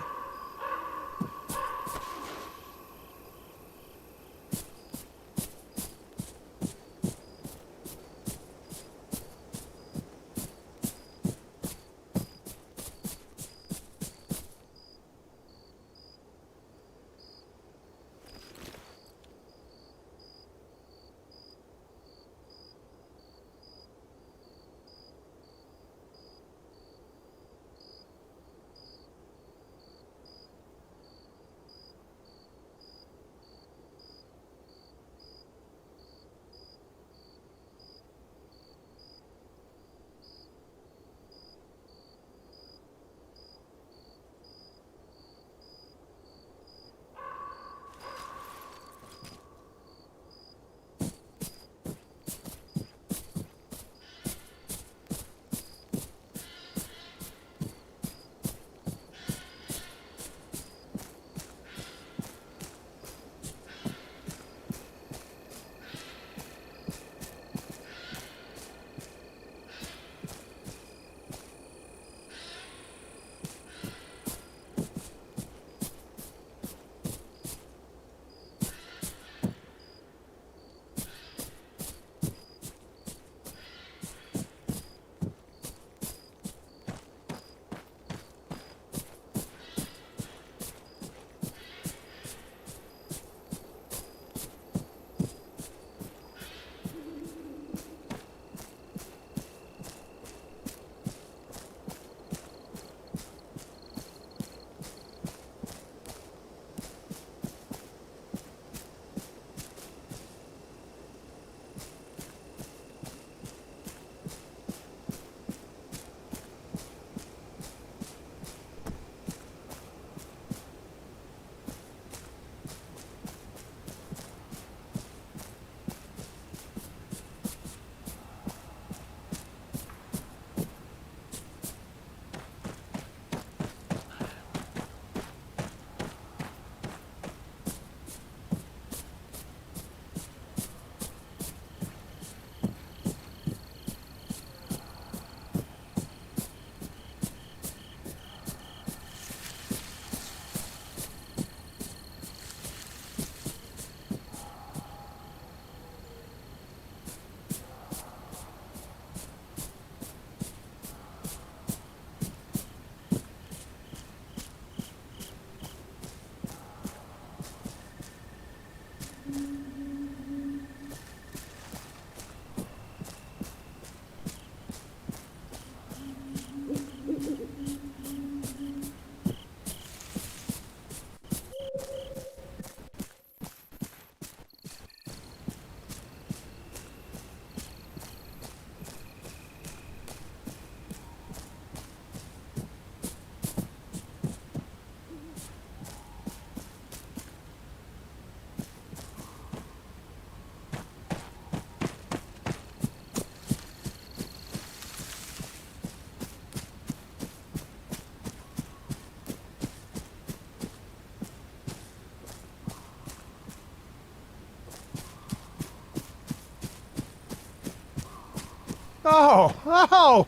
Oh!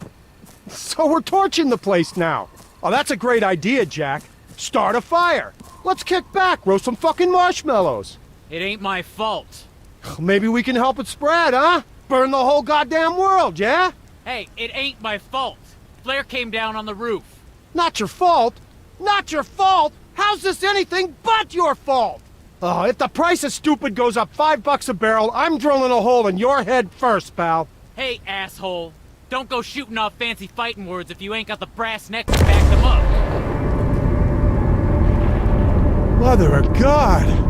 So we're torching the place now. Oh, that's a great idea, Jack. Start a fire. Let's kick back, roast some fucking marshmallows. It ain't my fault. Maybe we can help it spread, huh? Burn the whole goddamn world, yeah? Hey, it ain't my fault. Flare came down on the roof. Not your fault. Not your fault? How's this anything but your fault? Oh, if the price of stupid goes up $5 a barrel, I'm drilling a hole in your head first, pal. Hey, asshole. Don't go shooting off fancy fighting words if you ain't got the brass neck to back them up. Mother of God!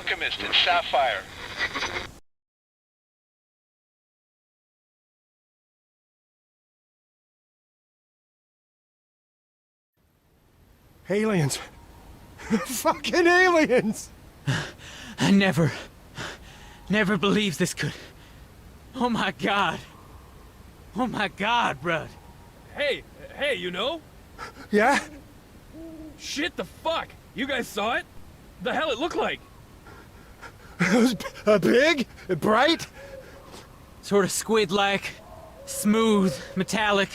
Alchemist and Sapphire. Aliens. Fucking aliens! I never believed this could... Oh my god. Oh my god, bruh. Hey, you know? Yeah? Shit, the fuck? You guys saw it? The hell it looked like? It was big, bright. Sort of squid-like, smooth, metallic.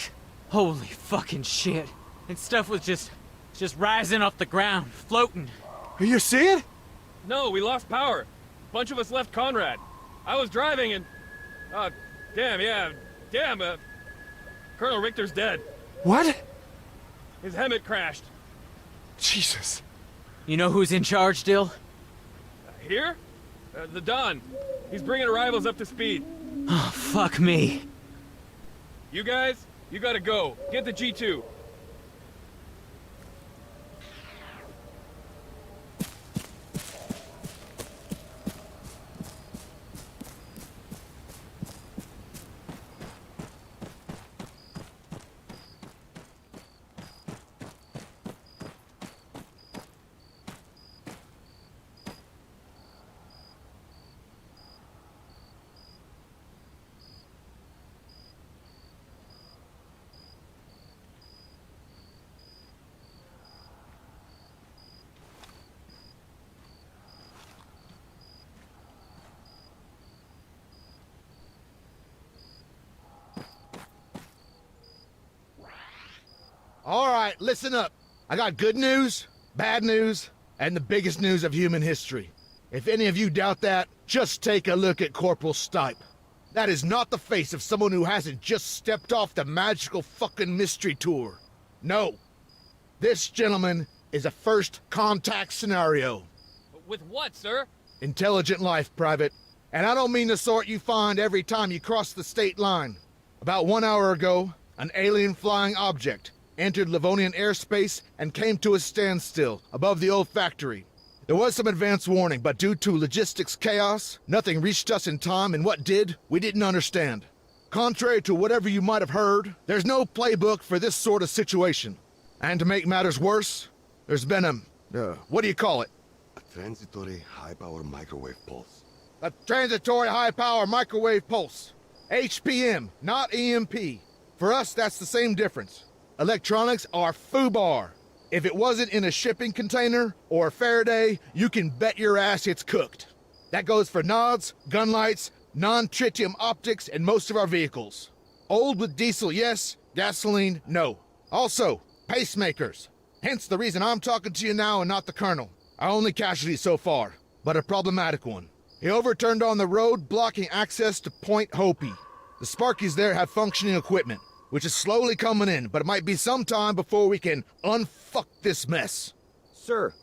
Holy fucking shit. And stuff was just rising off the ground, floating. You see it? No, we lost power. Bunch of us left Conrad. I was driving and... Colonel Richter's dead. What? His Hemet crashed. Jesus. You know who's in charge, Dill? Here? The Don. He's bringing arrivals up to speed. Oh, fuck me. You guys, you gotta go. Get the G2. All right, listen up. I got good news, bad news, and the biggest news of human history. If any of you doubt that, just take a look at Corporal Stipe. That is not the face of someone who hasn't just stepped off the magical fucking mystery tour. No. This gentleman is a first contact scenario. With what, sir? Intelligent life, Private. And I don't mean the sort you find every time you cross the state line. About 1 hour ago, an alien flying object entered Livonian airspace and came to a standstill above the old factory. There was some advance warning, but due to logistics chaos, nothing reached us in time, and what did, we didn't understand. Contrary to whatever you might have heard, there's no playbook for this sort of situation. And to make matters worse, there's been what do you call it? A transitory high-power microwave pulse. A transitory high-power microwave pulse. HPM, not EMP. For us, that's the same difference. Electronics are FUBAR. If it wasn't in a shipping container or a Faraday, you can bet your ass it's cooked. That goes for nods, gun lights, non-tritium optics, and most of our vehicles. Old with diesel, yes. Gasoline, no. Also, pacemakers. Hence the reason I'm talking to you now and not the Colonel. Our only casualty so far, but a problematic one. He overturned on the road, blocking access to Point Hopi. The Sparkies there have functioning equipment, which is slowly coming in, but it might be some time before we can unfuck this mess. Sir,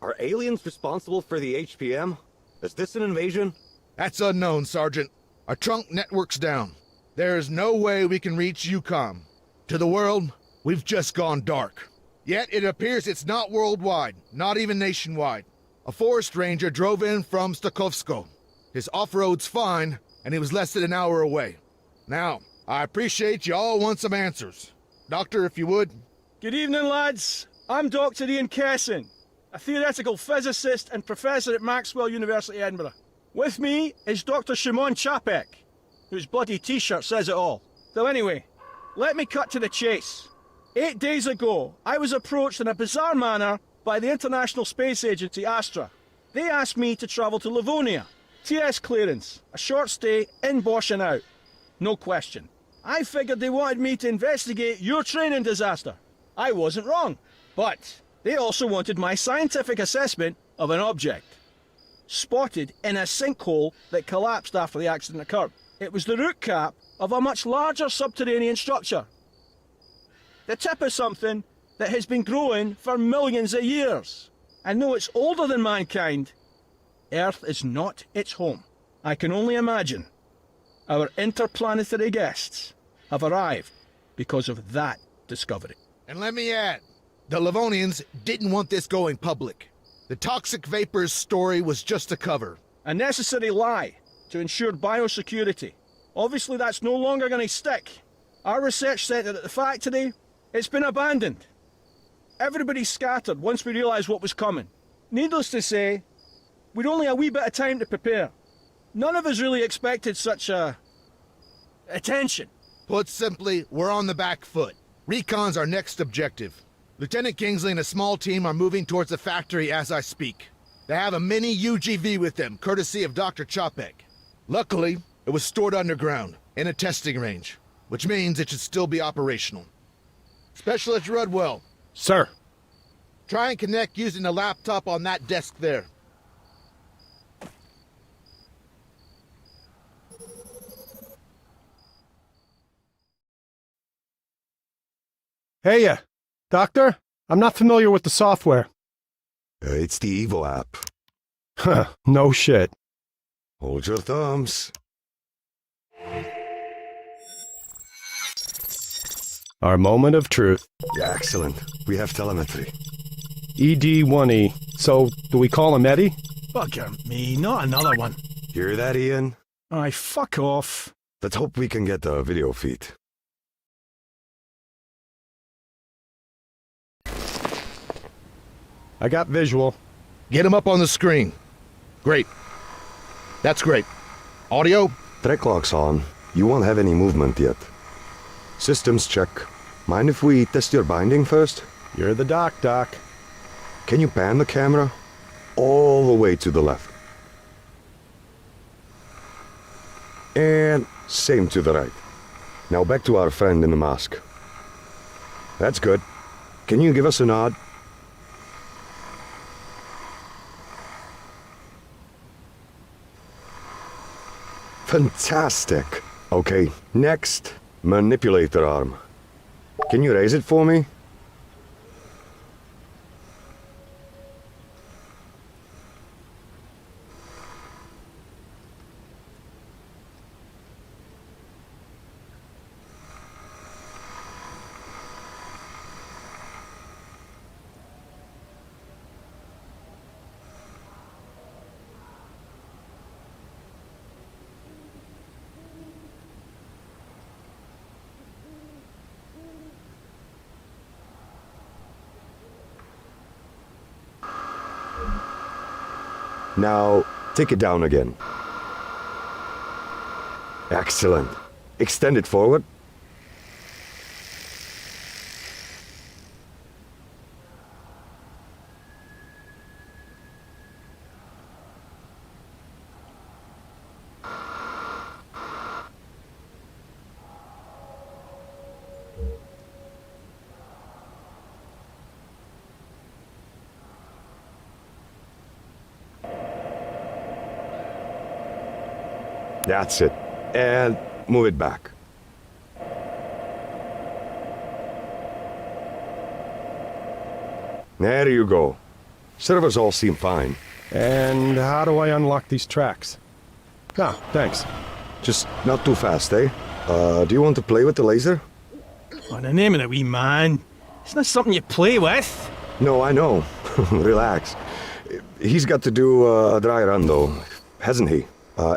are aliens responsible for the HPM? Is this an invasion? That's unknown, Sergeant. Our trunk network's down. There is no way we can reach UCOM. To the world, we've just gone dark. Yet it appears it's not worldwide, not even nationwide. A forest ranger drove in from Stakhovsko. His off-road's fine, and he was less than an hour away. Now, I appreciate you all want some answers. Doctor, if you would. Good evening, lads. I'm Dr. Ian Kesson, a theoretical physicist and professor at Maxwell University, Edinburgh. With me is Dr. Shimon Chapek, whose bloody t-shirt says it all. So anyway, let me cut to the chase. 8 days ago, I was approached in a bizarre manner by the International Space Agency, Astra. They asked me to travel to Livonia. TS clearance, a short stay, in Bosch and out. No question. I figured they wanted me to investigate your training disaster. I wasn't wrong. But they also wanted my scientific assessment of an object spotted in a sinkhole that collapsed after the accident occurred. It was the root cap of a much larger subterranean structure. The tip of something that has been growing for millions of years. And though it's older than mankind, Earth is not its home. I can only imagine our interplanetary guests have arrived because of that discovery. And let me add, the Livonians didn't want this going public. The toxic vapors story was just a cover. A necessary lie to ensure biosecurity. Obviously, that's no longer going to stick. Our research centre at the factory, it's been abandoned. Everybody scattered once we realised what was coming. Needless to say, we'd only a wee bit of time to prepare. None of us really expected such attention. Put simply, we're on the back foot. Recon's our next objective. Lieutenant Kingsley and a small team are moving towards the factory as I speak. They have a mini UGV with them, courtesy of Dr. Chopek. Luckily, it was stored underground, in a testing range, which means it should still be operational. Specialist Rudwell. Sir. Try and connect using the laptop on that desk there. Hey, Doctor? I'm not familiar with the software. It's the Evo app. Huh, no shit. Hold your thumbs. Our moment of truth. Yeah, excellent. We have telemetry. ED1E. So, do we call him Eddie? Bugger me, not another one. Hear that, Ian? Aye, fuck off. Let's hope we can get the video feed. I got visual. Get him up on the screen. Great. That's great. Audio? Track lock's on. You won't have any movement yet. Systems check. Mind if we test your binding first? You're the doc. Can you pan the camera? All the way to the left. And same to the right. Now back to our friend in the mask. That's good. Can you give us a nod? Fantastic. Okay, next, manipulator arm. Can you raise it for me? Now, take it down again. Excellent. Extend it forward. That's it. And move it back. There you go. Servers all seem fine. And how do I unlock these tracks? Ah, thanks. Just not too fast, eh? Do you want to play with the laser? On the name of the wee man. It's not something you play with. No, I know. Relax. He's got to do a dry run, though, hasn't he?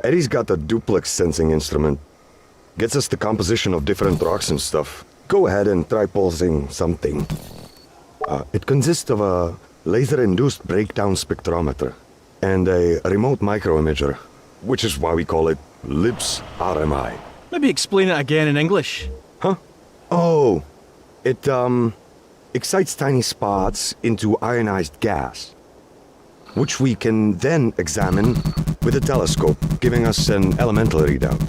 Eddie's got a duplex sensing instrument. Gets us the composition of different rocks and stuff. Go ahead and try pulsing something. It consists of a laser-induced breakdown spectrometer and a remote microimager, which is why we call it LIBS RMI. Maybe explain it again in English. Huh? Oh, it excites tiny spots into ionized gas, which we can then examine with a telescope, giving us an elemental readout.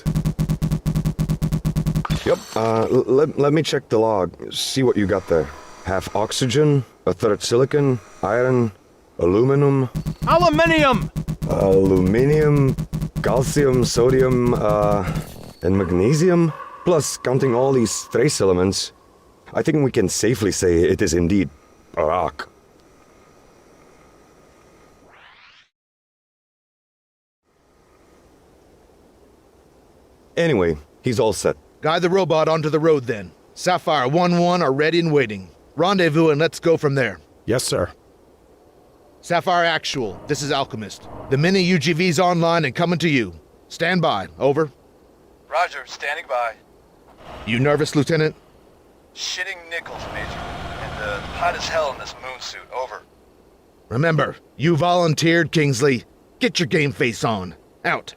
Yep, let me check the log, see what you got there. Half oxygen, a third silicon, iron, aluminum... Aluminium! Aluminium, calcium, sodium, and magnesium? Plus, counting all these trace elements, I think we can safely say it is indeed a rock. Anyway, he's all set. Guide the robot onto the road then. Sapphire 1-1 are ready and waiting. Rendezvous and let's go from there. Yes, sir. Sapphire Actual, this is Alchemist. The mini UGV's online and coming to you. Stand by, over. Roger, standing by. You nervous, Lieutenant? Shitting nickels, Major. And hot as hell in this moon suit, over. Remember, you volunteered, Kingsley. Get your game face on. Out.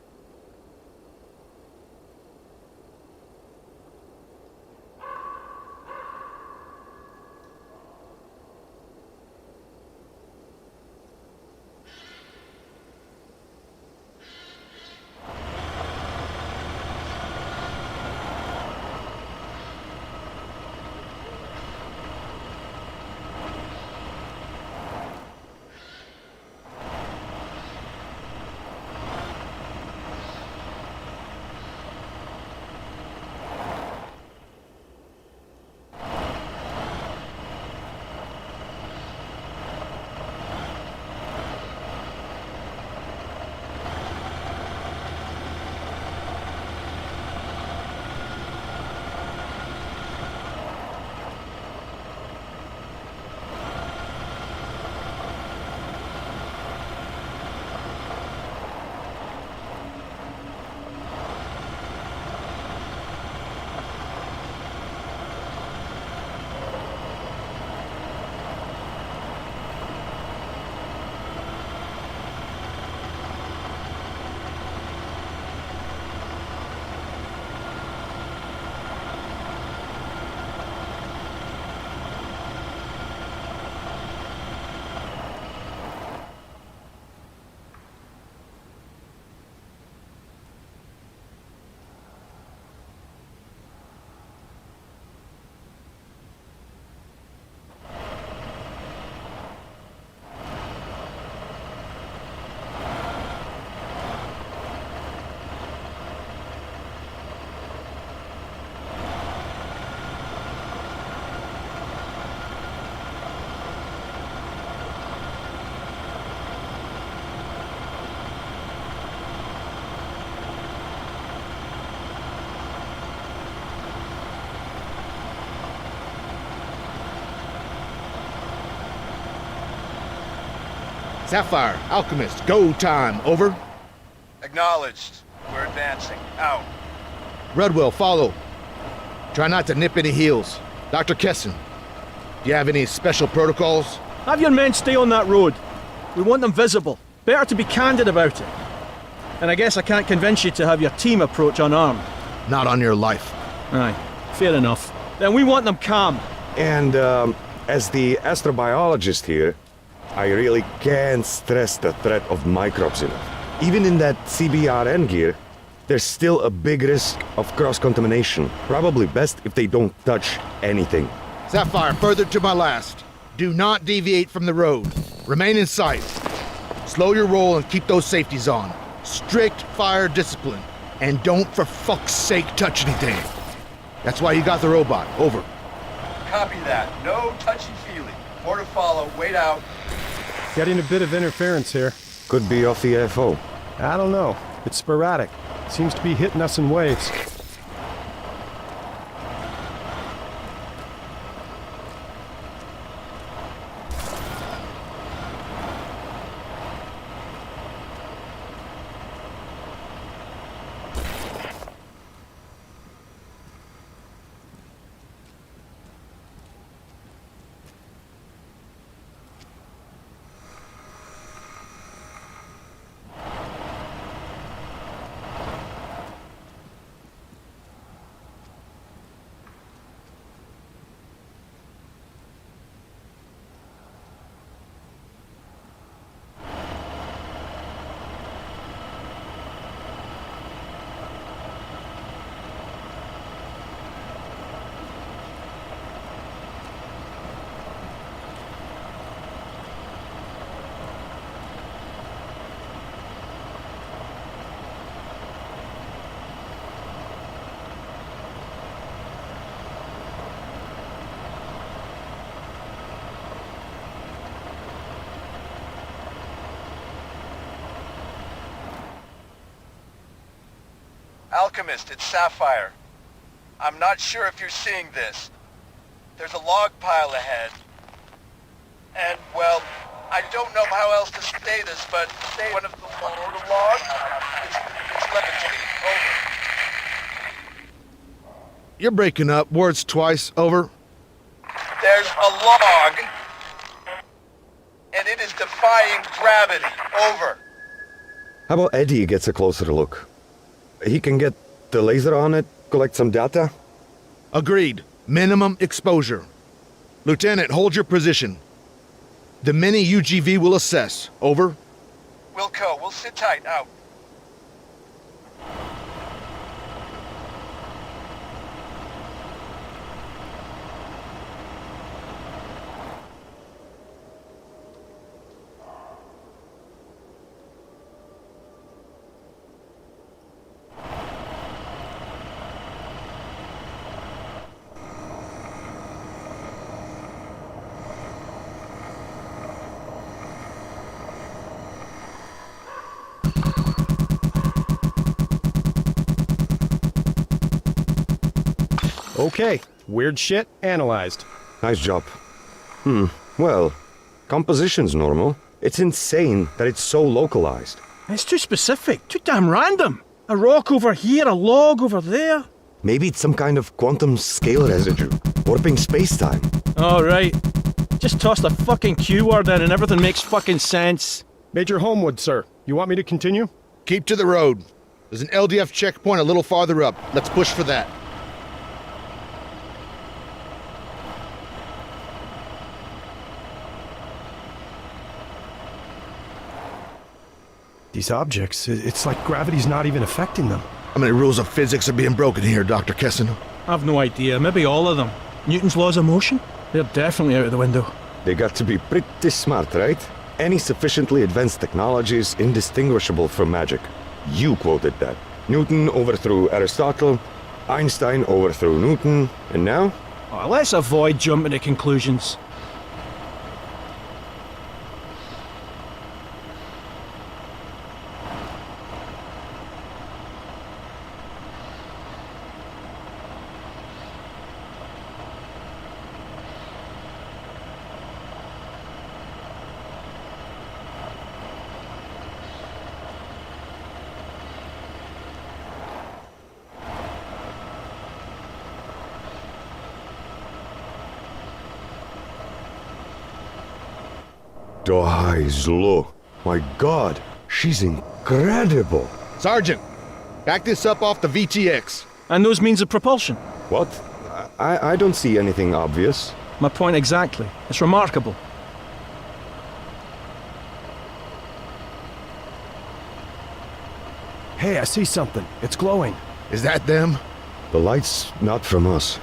Sapphire, Alchemist, go time, over. Acknowledged. We're advancing. Out. Redwell, follow. Try not to nip any heels. Dr. Kesson, do you have any special protocols? Have your men stay on that road. We want them visible. Better to be candid about it. And I guess I can't convince you to have your team approach unarmed. Not on your life. Aye, fair enough. Then we want them calm. And, as the astrobiologist here, I really can't stress the threat of microbes enough. Even in that CBRN gear, there's still a big risk of cross-contamination. Probably best if they don't touch anything. Sapphire, further to my last. Do not deviate from the road. Remain in sight. Slow your roll and keep those safeties on. Strict fire discipline. And don't for fuck's sake touch anything. That's why you got the robot. Over. Copy that. No touchy-feely. More to follow. Wait out. Getting a bit of interference here. Could be off the FO. I don't know. It's sporadic. Seems to be hitting us in waves. Alchemist, it's Sapphire. I'm not sure if you're seeing this. There's a log pile ahead. And, well, I don't know how else to say this, but one of the logs, it's levitating. Over. You're breaking up. Words twice. Over. There's a log, and it is defying gravity. Over. How about Eddie gets a closer look? He can get the laser on it, collect some data? Agreed. Minimum exposure. Lieutenant, hold your position. The mini UGV will assess. Over. Wilco, we'll sit tight. Out. Okay, weird shit analyzed. Nice job. Well, composition's normal. It's insane that it's so localized. It's too specific, too damn random. A rock over here, a log over there. Maybe it's some kind of quantum scale residue, warping space-time. All right. Just toss the fucking Q word in and everything makes fucking sense. Major Homewood, sir. You want me to continue? Keep to the road. There's an LDF checkpoint a little farther up. Let's push for that. These objects, it's like gravity's not even affecting them. How many rules of physics are being broken here, Dr. Kessin? I've no idea. Maybe all of them. Newton's laws of motion? They're definitely out of the window. They got to be pretty smart, right? Any sufficiently advanced technology is indistinguishable from magic. You quoted that. Newton overthrew Aristotle, Einstein overthrew Newton, and now? Oh, let's avoid jumping to conclusions. Zlo. My God, she's incredible. Sergeant, back this up off the VTX. And those means of propulsion? What? I don't see anything obvious. My point exactly. It's remarkable. Hey, I see something. It's glowing. Is that them? The light's not from us.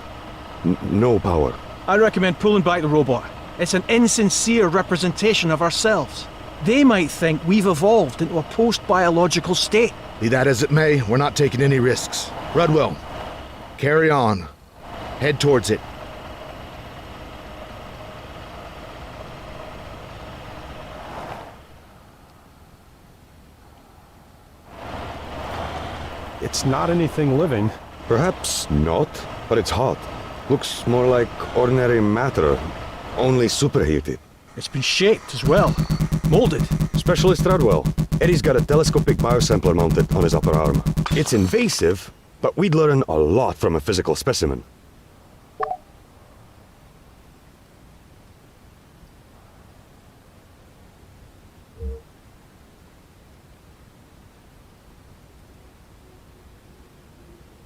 No power. I recommend pulling back the robot. It's an insincere representation of ourselves. They might think we've evolved into a post-biological state. Be that as it may, we're not taking any risks. Rudwell, carry on. Head towards it. It's not anything living. Perhaps not, but it's hot. Looks more like ordinary matter, only superheated. It's been shaped as well. Molded. Specialist Rudwell. Eddie's got a telescopic biosampler mounted on his upper arm. It's invasive, but we'd learn a lot from a physical specimen.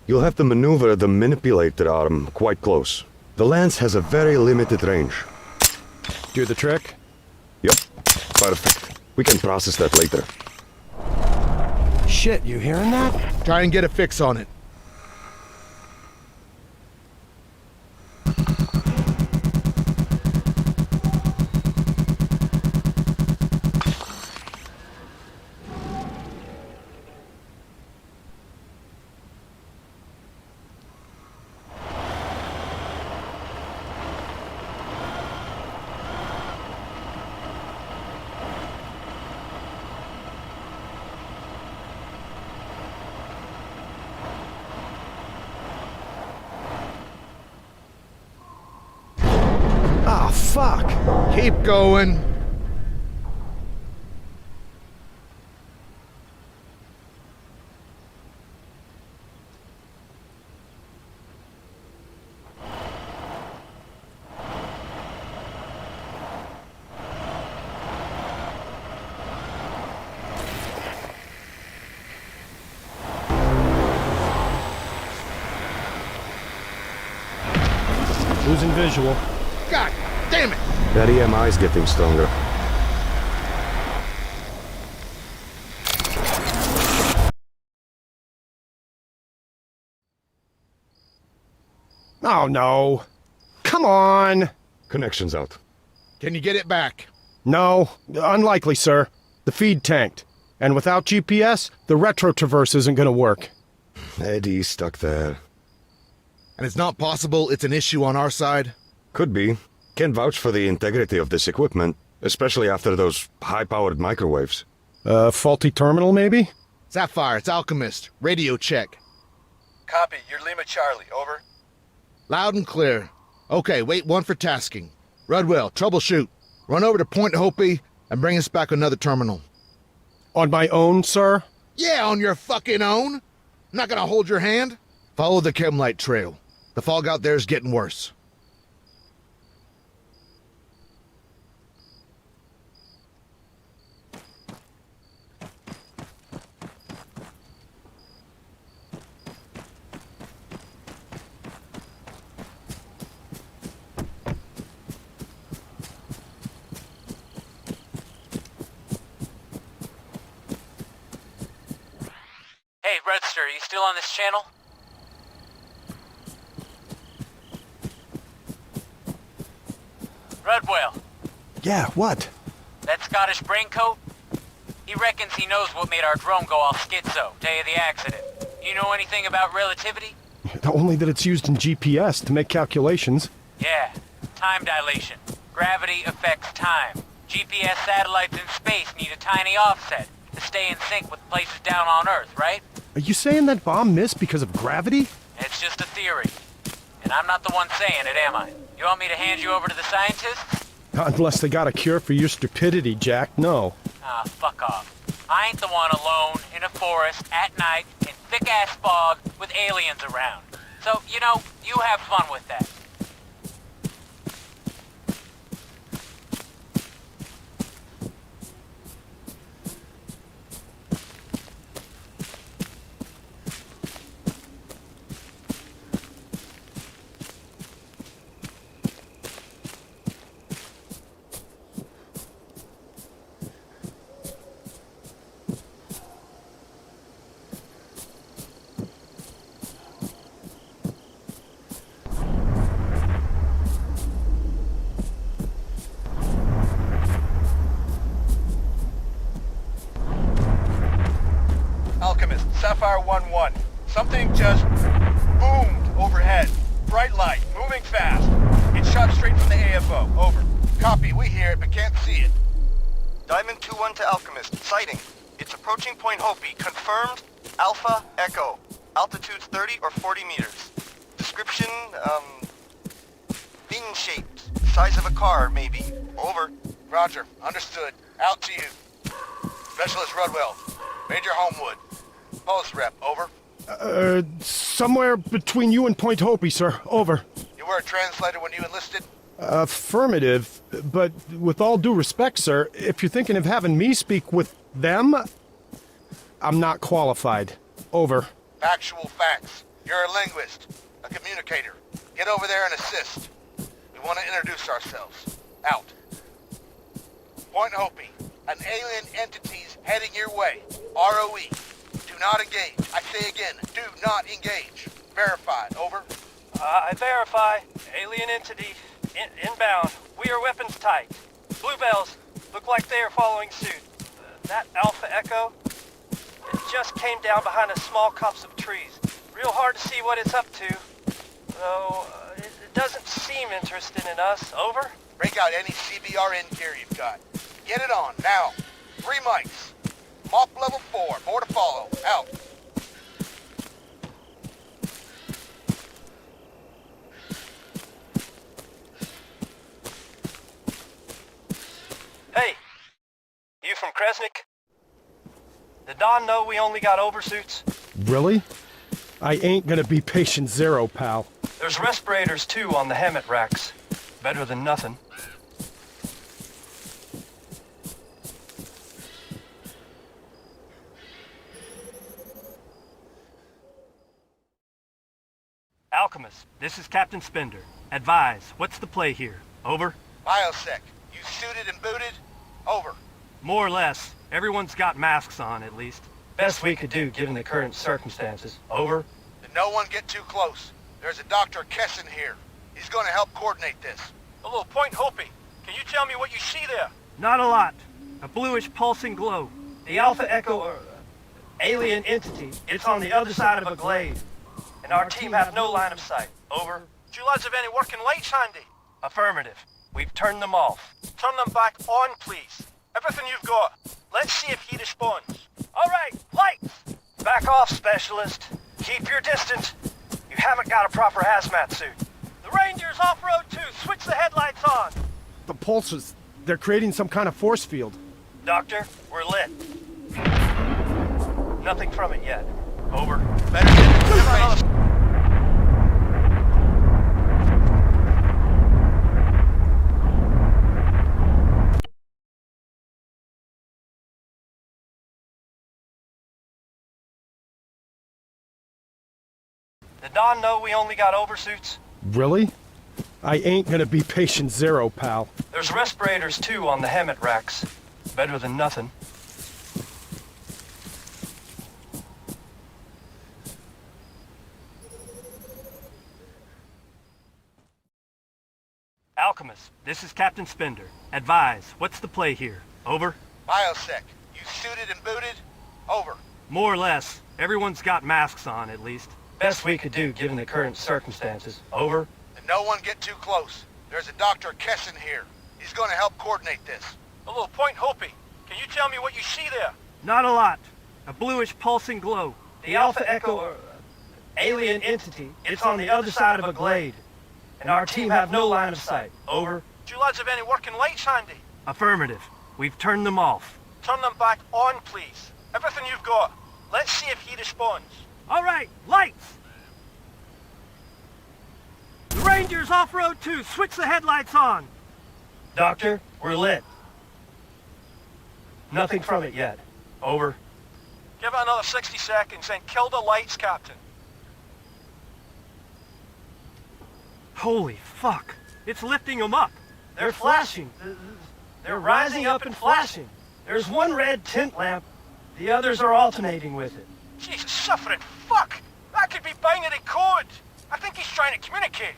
You'll have to maneuver the manipulator arm quite close. The lens has a very limited range. Do the trick? Yep, perfect. We can process that later. Shit, you hearing that? Try and get a fix on it. Ah, fuck! Keep going. Losing visual. God damn it! That EMI's getting stronger. Oh, no. Come on. Connection's out. Can you get it back? No, unlikely, sir. The feed tanked. And without GPS, the retro traverse isn't gonna work. Eddie's stuck there. And it's not possible it's an issue on our side? Could be. Can't vouch for the integrity of this equipment, especially after those high-powered microwaves. Faulty terminal, maybe? Sapphire, it's Alchemist. Radio check. Copy, you're Lima Charlie, over. Loud and clear. Okay, wait one for tasking. Rudwell, troubleshoot. Run over to Point Hopi and bring us back another terminal. On my own, sir? Yeah, on your fucking own. I'm not gonna hold your hand. Follow the chem light trail. The fog out there is getting worse. Hey, Redster, are you still on this channel? Rudwell, Yeah, what? that Scottish braincoat? He reckons he knows what made our drone go all schizo, day of the accident. You know anything about relativity? Only that it's used in GPS to make calculations. Yeah, time dilation. Gravity affects time. GPS satellites in space need a tiny offset to stay in sync with places down on Earth, right? Are you saying that bomb missed because of gravity? It's just a theory. And I'm not the one saying it, am I? You want me to hand you over to the scientists? Not unless they got a cure for your stupidity, Jack, no. Ah, fuck off. I ain't the one alone in a forest at night in thick-ass fog with aliens around. So, you know, you have fun with that. Alchemist, Sapphire 1-1. Something just boomed overhead. Bright light, moving fast. It shot straight from the AFO. Over. Copy, we hear it, but can't see it. Diamond 2-1 to Alchemist. Sighting. It's approaching Point Hopi. Confirmed. Alpha Echo. Altitude's 30 or 40 meters. Description, bin-shaped. Size of a car, maybe. Over. Roger, understood. Out to you. Specialist Rudwell. Major Homewood. Post rep, over. Somewhere between you and Point Hopi, sir. Over. You were a translator when you enlisted? Affirmative, but with all due respect, sir, if you're thinking of having me speak with them, I'm not qualified. Over. Actual facts. You're a linguist, a communicator. Get over there and assist. We want to introduce ourselves. Out. Point Hopi. An alien entity's heading your way. ROE. Do not engage. I say again, do not engage. Verified. Over. I verify. Alien entity. Inbound. We are weapons tight. Bluebells. Look like they are following suit. That Alpha Echo. It just came down behind a small copse of trees. Real hard to see what it's up to. Though, it doesn't seem interested in us. Over. Break out any CBRN gear you've got. Get it on, now. 3 mics. Mop level 4, more to follow. Out. Hey, you from Kresnik? Did Don know we only got oversuits? Really? I ain't gonna be patient zero, pal. There's respirators too on the helmet racks. Better than nothing. Alchemist, this is Captain Spender. Advise, what's the play here? Over? Biosec, you suited and booted? Over. More or less. Everyone's got masks on, at least. Best we could do, given the current circumstances. Over? Then no one get too close. There's a Dr. Kessin here. He's going to help coordinate this. A little point, Hopi. Can you tell me what you see there? Not a lot. A bluish pulsing glow. The Alpha Echo alien entity. It's on the other side of a glade. And our team have no line of sight. Over. Do you lads have any working lights handy? Affirmative. We've turned them off. Turn them back on, please. Everything you've got. Let's see if he responds. All right, lights! Back off, specialist. Keep your distance. You haven't got a proper hazmat suit. The Ranger's off-road too. Switch the headlights on. The pulses, they're creating some kind of force field. Doctor, we're lit. Nothing from it yet. Over. Better get it. Did Don know we only got oversuits? Really? I ain't gonna be patient zero, pal. There's respirators too on the helmet racks. Better than nothing. Alchemist, this is Captain Spender. Advise, what's the play here? Over? Biosec, you suited and booted? Over. More or less. Everyone's got masks on, at least. Best we could do, given the current circumstances. Over? Then no one get too close. There's a Dr. Kessin here. He's going to help coordinate this. A little point, Hopi. Can you tell me what you see there? Not a lot. A bluish pulsing glow. The Alpha Echo alien entity. It's on the other side of a glade. And our team have no line of sight. Over. Do you lads have any working lights handy? Affirmative. We've turned them off. Turn them back on, please. Everything you've got. Let's see if he responds. All right, lights! The Ranger's off-road too. Switch the headlights on. Doctor, we're lit. Nothing from it yet. Over. Give it another 60 seconds and kill the lights, Captain. Holy fuck. It's lifting them up. They're flashing. They're rising up and flashing. There's one red tint lamp. The others are alternating with it. Jesus, suffering fuck! That could be binary code! I think he's trying to communicate.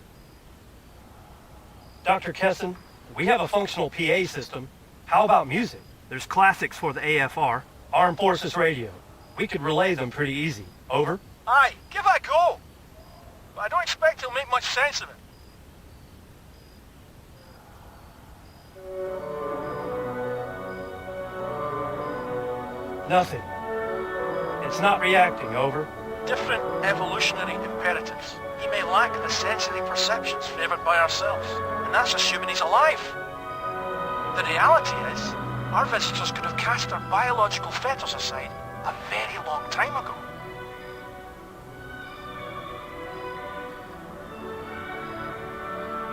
Dr. Kessin, we have a functional PA system. How about music? There's classics for the AFR. Armed Forces Radio. We could relay them pretty easy. Over? Aye, give that a go. But I don't expect he'll make much sense of it. Nothing. It's not reacting, over. Different evolutionary imperatives. He may lack the sensory perceptions favored by ourselves, and that's assuming he's alive. The reality is, our visitors could have cast their biological fetters aside a very long time ago.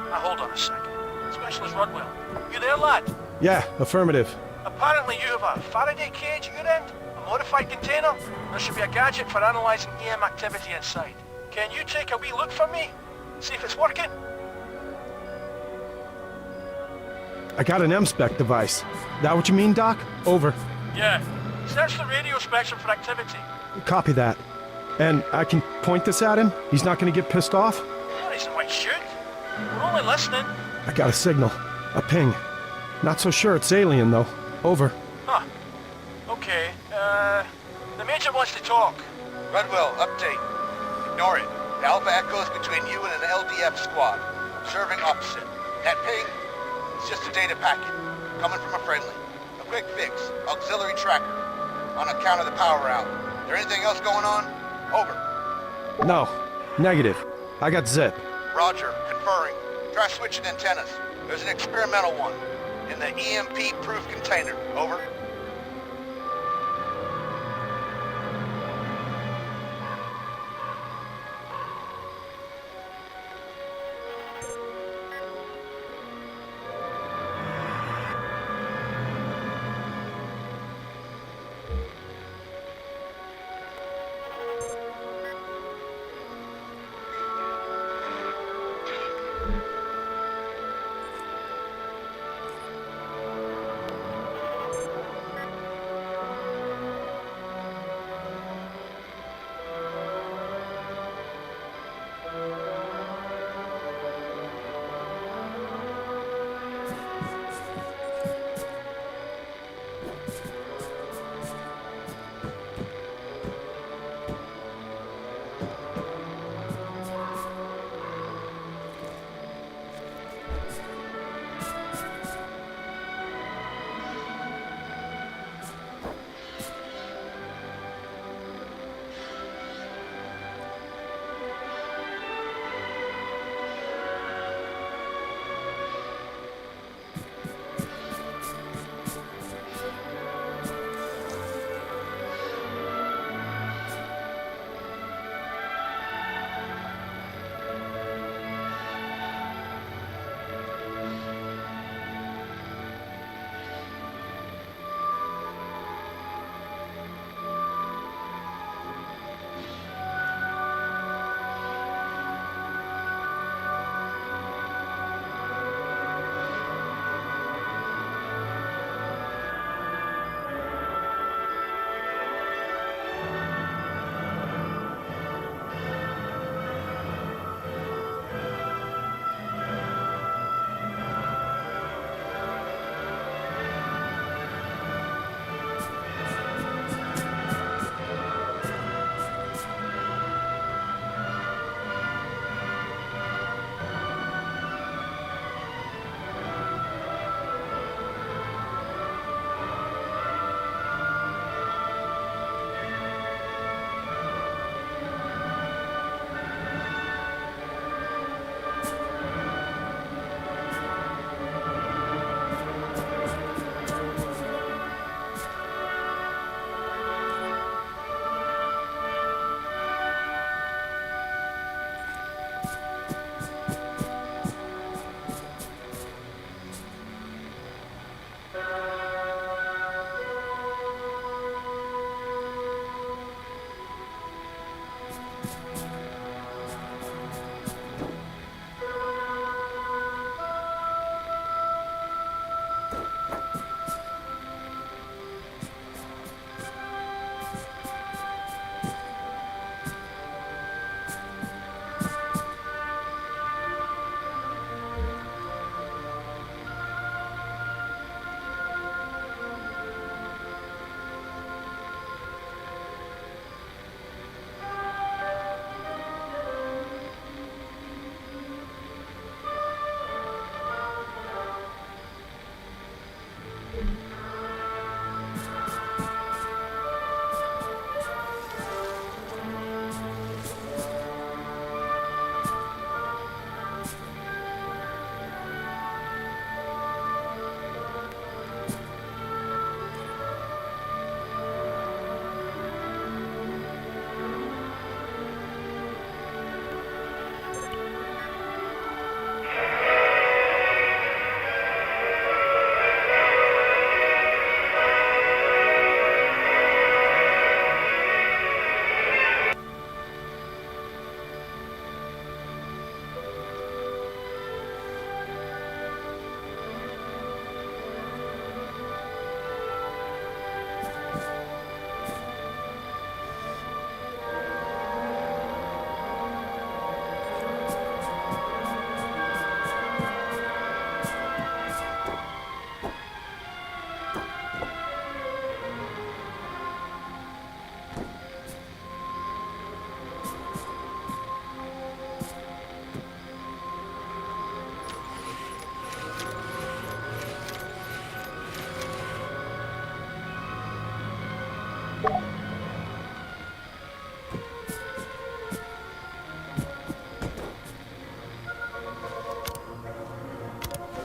Now hold on a second. Specialist Rodwell, you there, lad? Yeah, affirmative. Apparently you have a Faraday cage at your end, a modified container. There should be a gadget for analysing EM activity inside. Can you take a wee look for me? See if it's working? I got an M-spec device. That what you mean, Doc? Over. Yeah. Search the radio spectrum for activity. Copy that. And I can point this at him? He's not gonna get pissed off? No reason why shoot. We're only listening. I got a signal. A ping. Not so sure it's alien, though. Over. Huh. Okay. The Major wants to talk. Redwell, update. Ignore it. The Alpha Echo's between you and an LDF squad. Serving opposite. That ping? It's just a data packet. Coming from a friendly. A quick fix. Auxiliary tracker. On account of the power out. There anything else going on? Over. No. Negative. I got zip. Roger. Conferring. Try switching antennas. There's an experimental one. In the EMP-proof container. Over.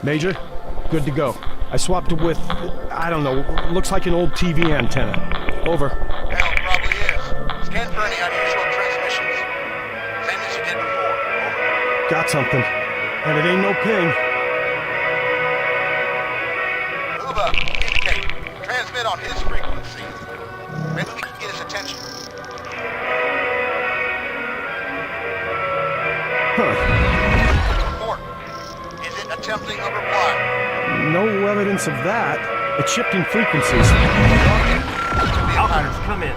Major, good to go. I swapped it with, I don't know, looks like an old TV antenna. Over. Hell, probably is. Scan for any unusual transmissions. Same as you did before. Over. Got something. And it ain't no ping. Move up. Indicate. Transmit on his frequency. Maybe we can get his attention. Report. Is it attempting a reply? No evidence of that. It's shifting frequencies. Alphas, come in.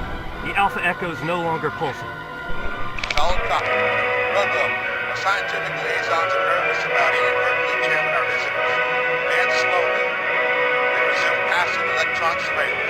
The Alpha Echo's no longer pulsing. Solid copy. Rudlow, a scientific liaison's nervous about inadvertently jamming our visitors. Dance slowly. Then resume passive electronic on surveillance.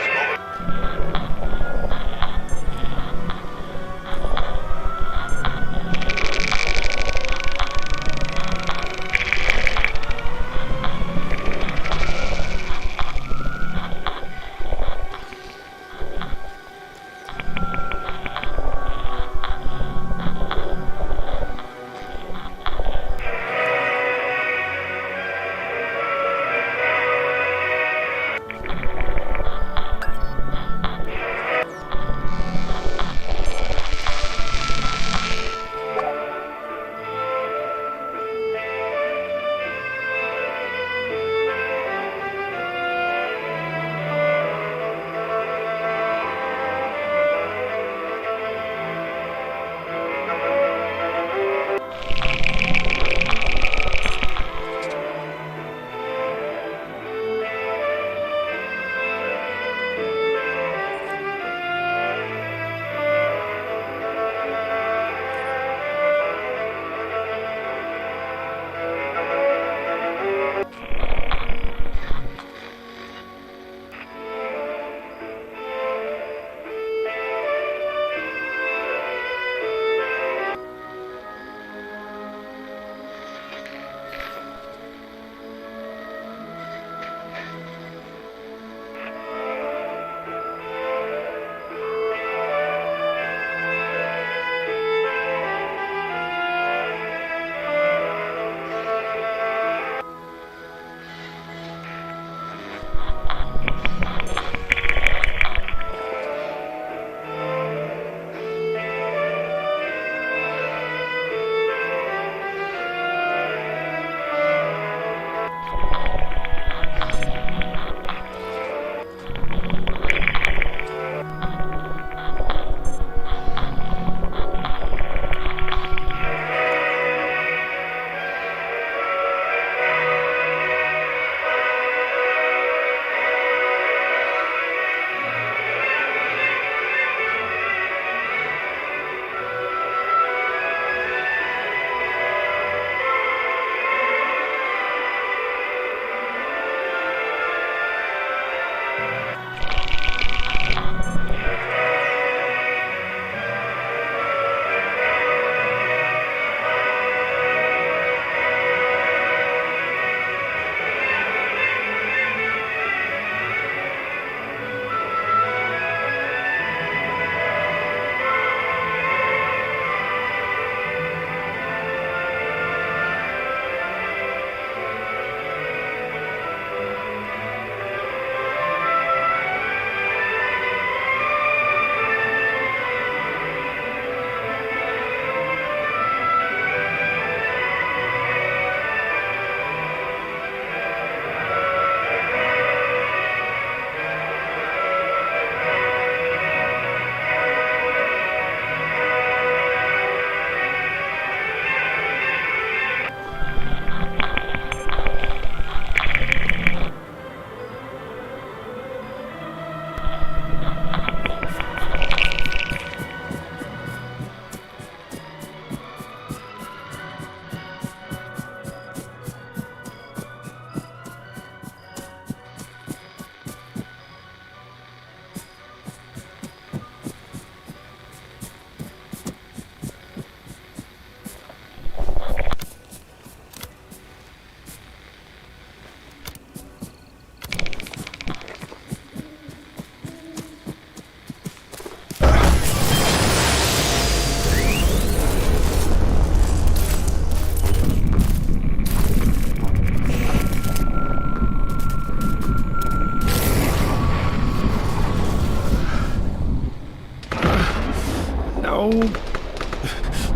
Over.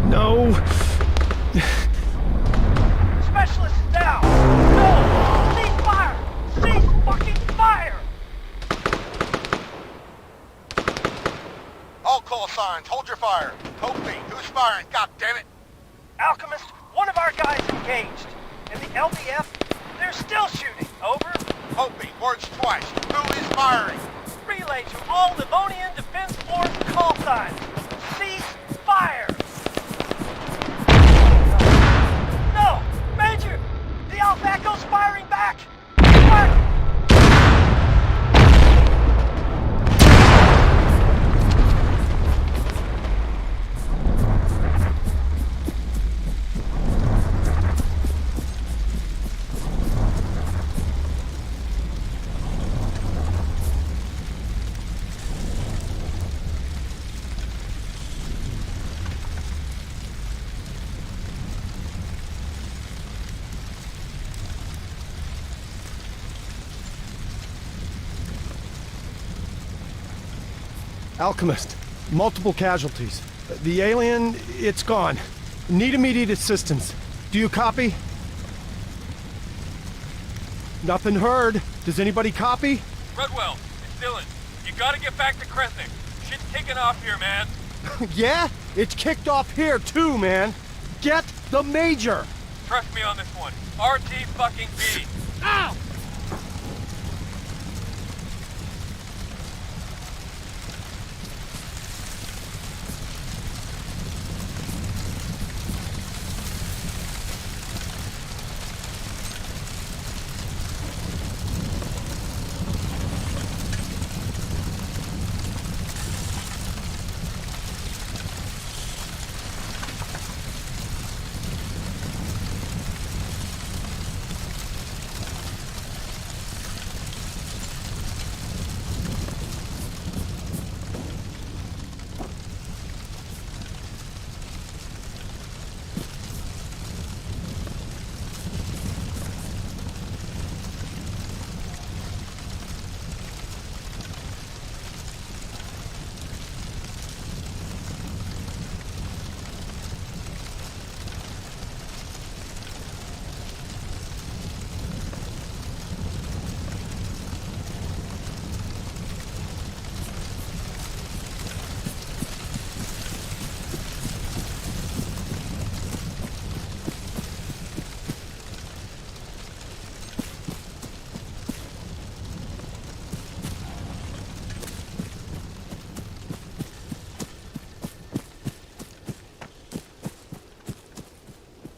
No. Specialist is down. No. Cease fire. Cease fucking fire. All call signs, hold your fire. Hope me. Who's firing? God damn it. Alchemist, one of our guys engaged. And the LDF, they're still shooting. Over. Hope me. Words twice. Who is firing? Relay to all Livonian Defense Force call signs. Cease fire. No! Major! The Alphaco's firing back! Fire! Alchemist. Multiple casualties. The alien, it's gone. Need immediate assistance. Do you copy? Nothing heard. Does anybody copy? Rudwell, it's Dylan. You gotta get back to Kresnik. Shit's kicking off here, man. Yeah? It's kicked off here too, man. Get the Major! Trust me on this one. RT fucking B. Ow!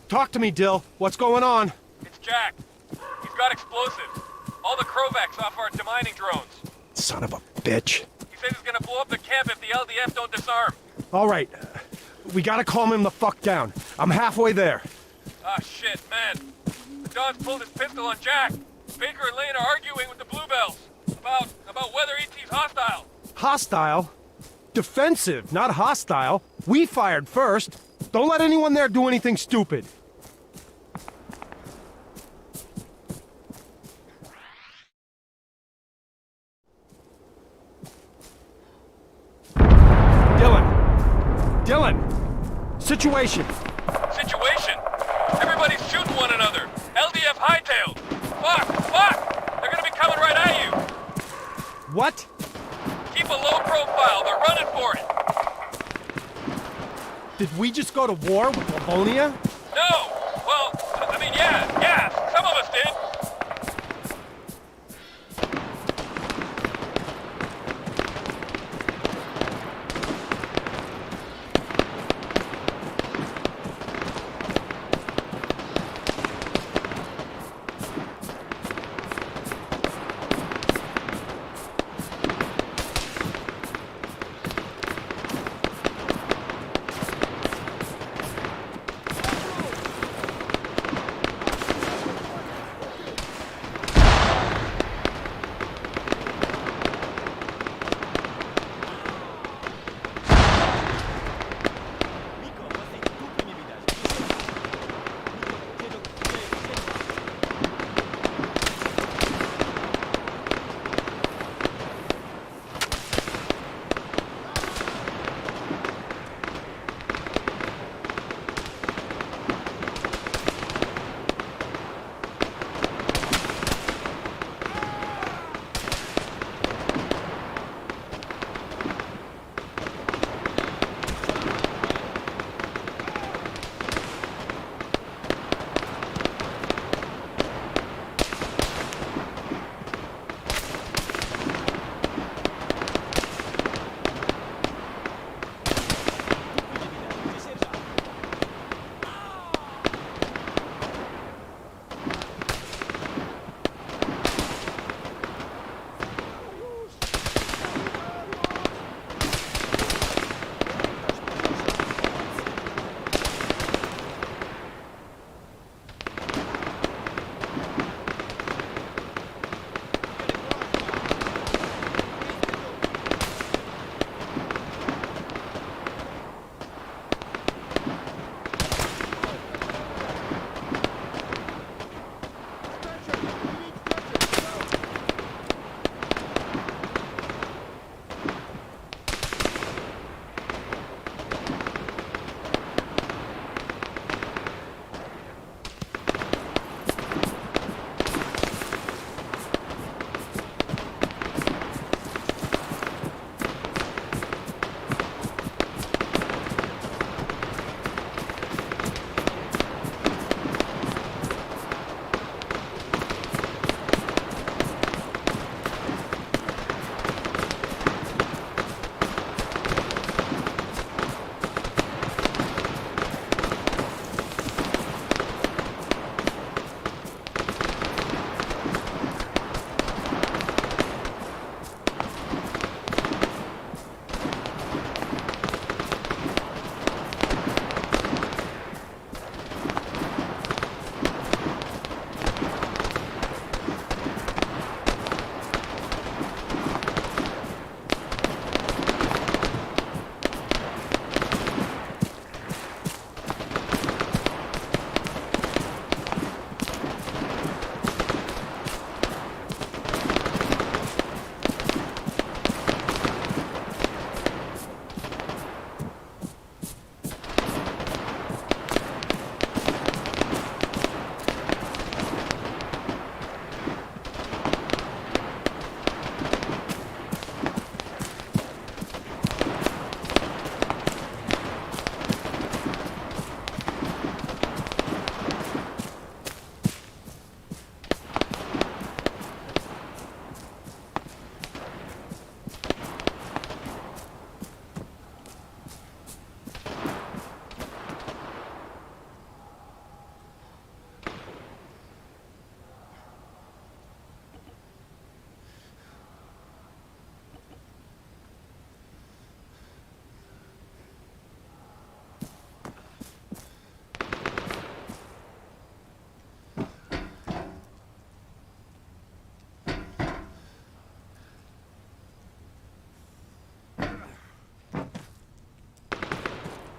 Talk to me, Dill. What's going on? It's Jack. He's got explosives. All the Krovaks off our demining drones. Son of a bitch. He says he's gonna blow up the camp if the LDF don't disarm. All right. We gotta calm him the fuck down. I'm halfway there. Ah, shit, man. Don's pulled his pistol on Jack. Baker and Lane are arguing with the Bluebells about whether ET's hostile. Hostile? Defensive, not hostile. We fired first. Don't let anyone there do anything stupid. Dylan! Situation! Situation? Everybody's shooting one another. LDF hightailed. Fuck! They're gonna be coming right at you. What? Keep a low profile. They're running for it. Did we just go to war with Livonia? No! Well, I mean, yeah. Some of us did.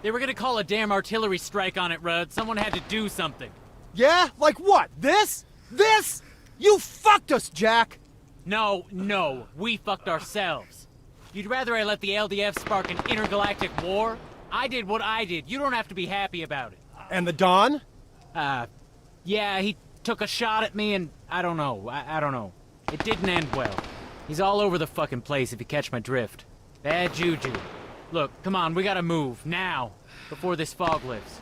They were gonna call a damn artillery strike on it, Rudd. Someone had to do something. Yeah? Like what? This? This? You fucked us, Jack! No, we fucked ourselves. You'd rather I let the LDF spark an intergalactic war? I did what I did. You don't have to be happy about it. And the Don? Yeah, he took a shot at me and I don't know. I don't know. It didn't end well. He's all over the fucking place if you catch my drift. Bad juju. Look, come on, we gotta move, now, before this fog lifts.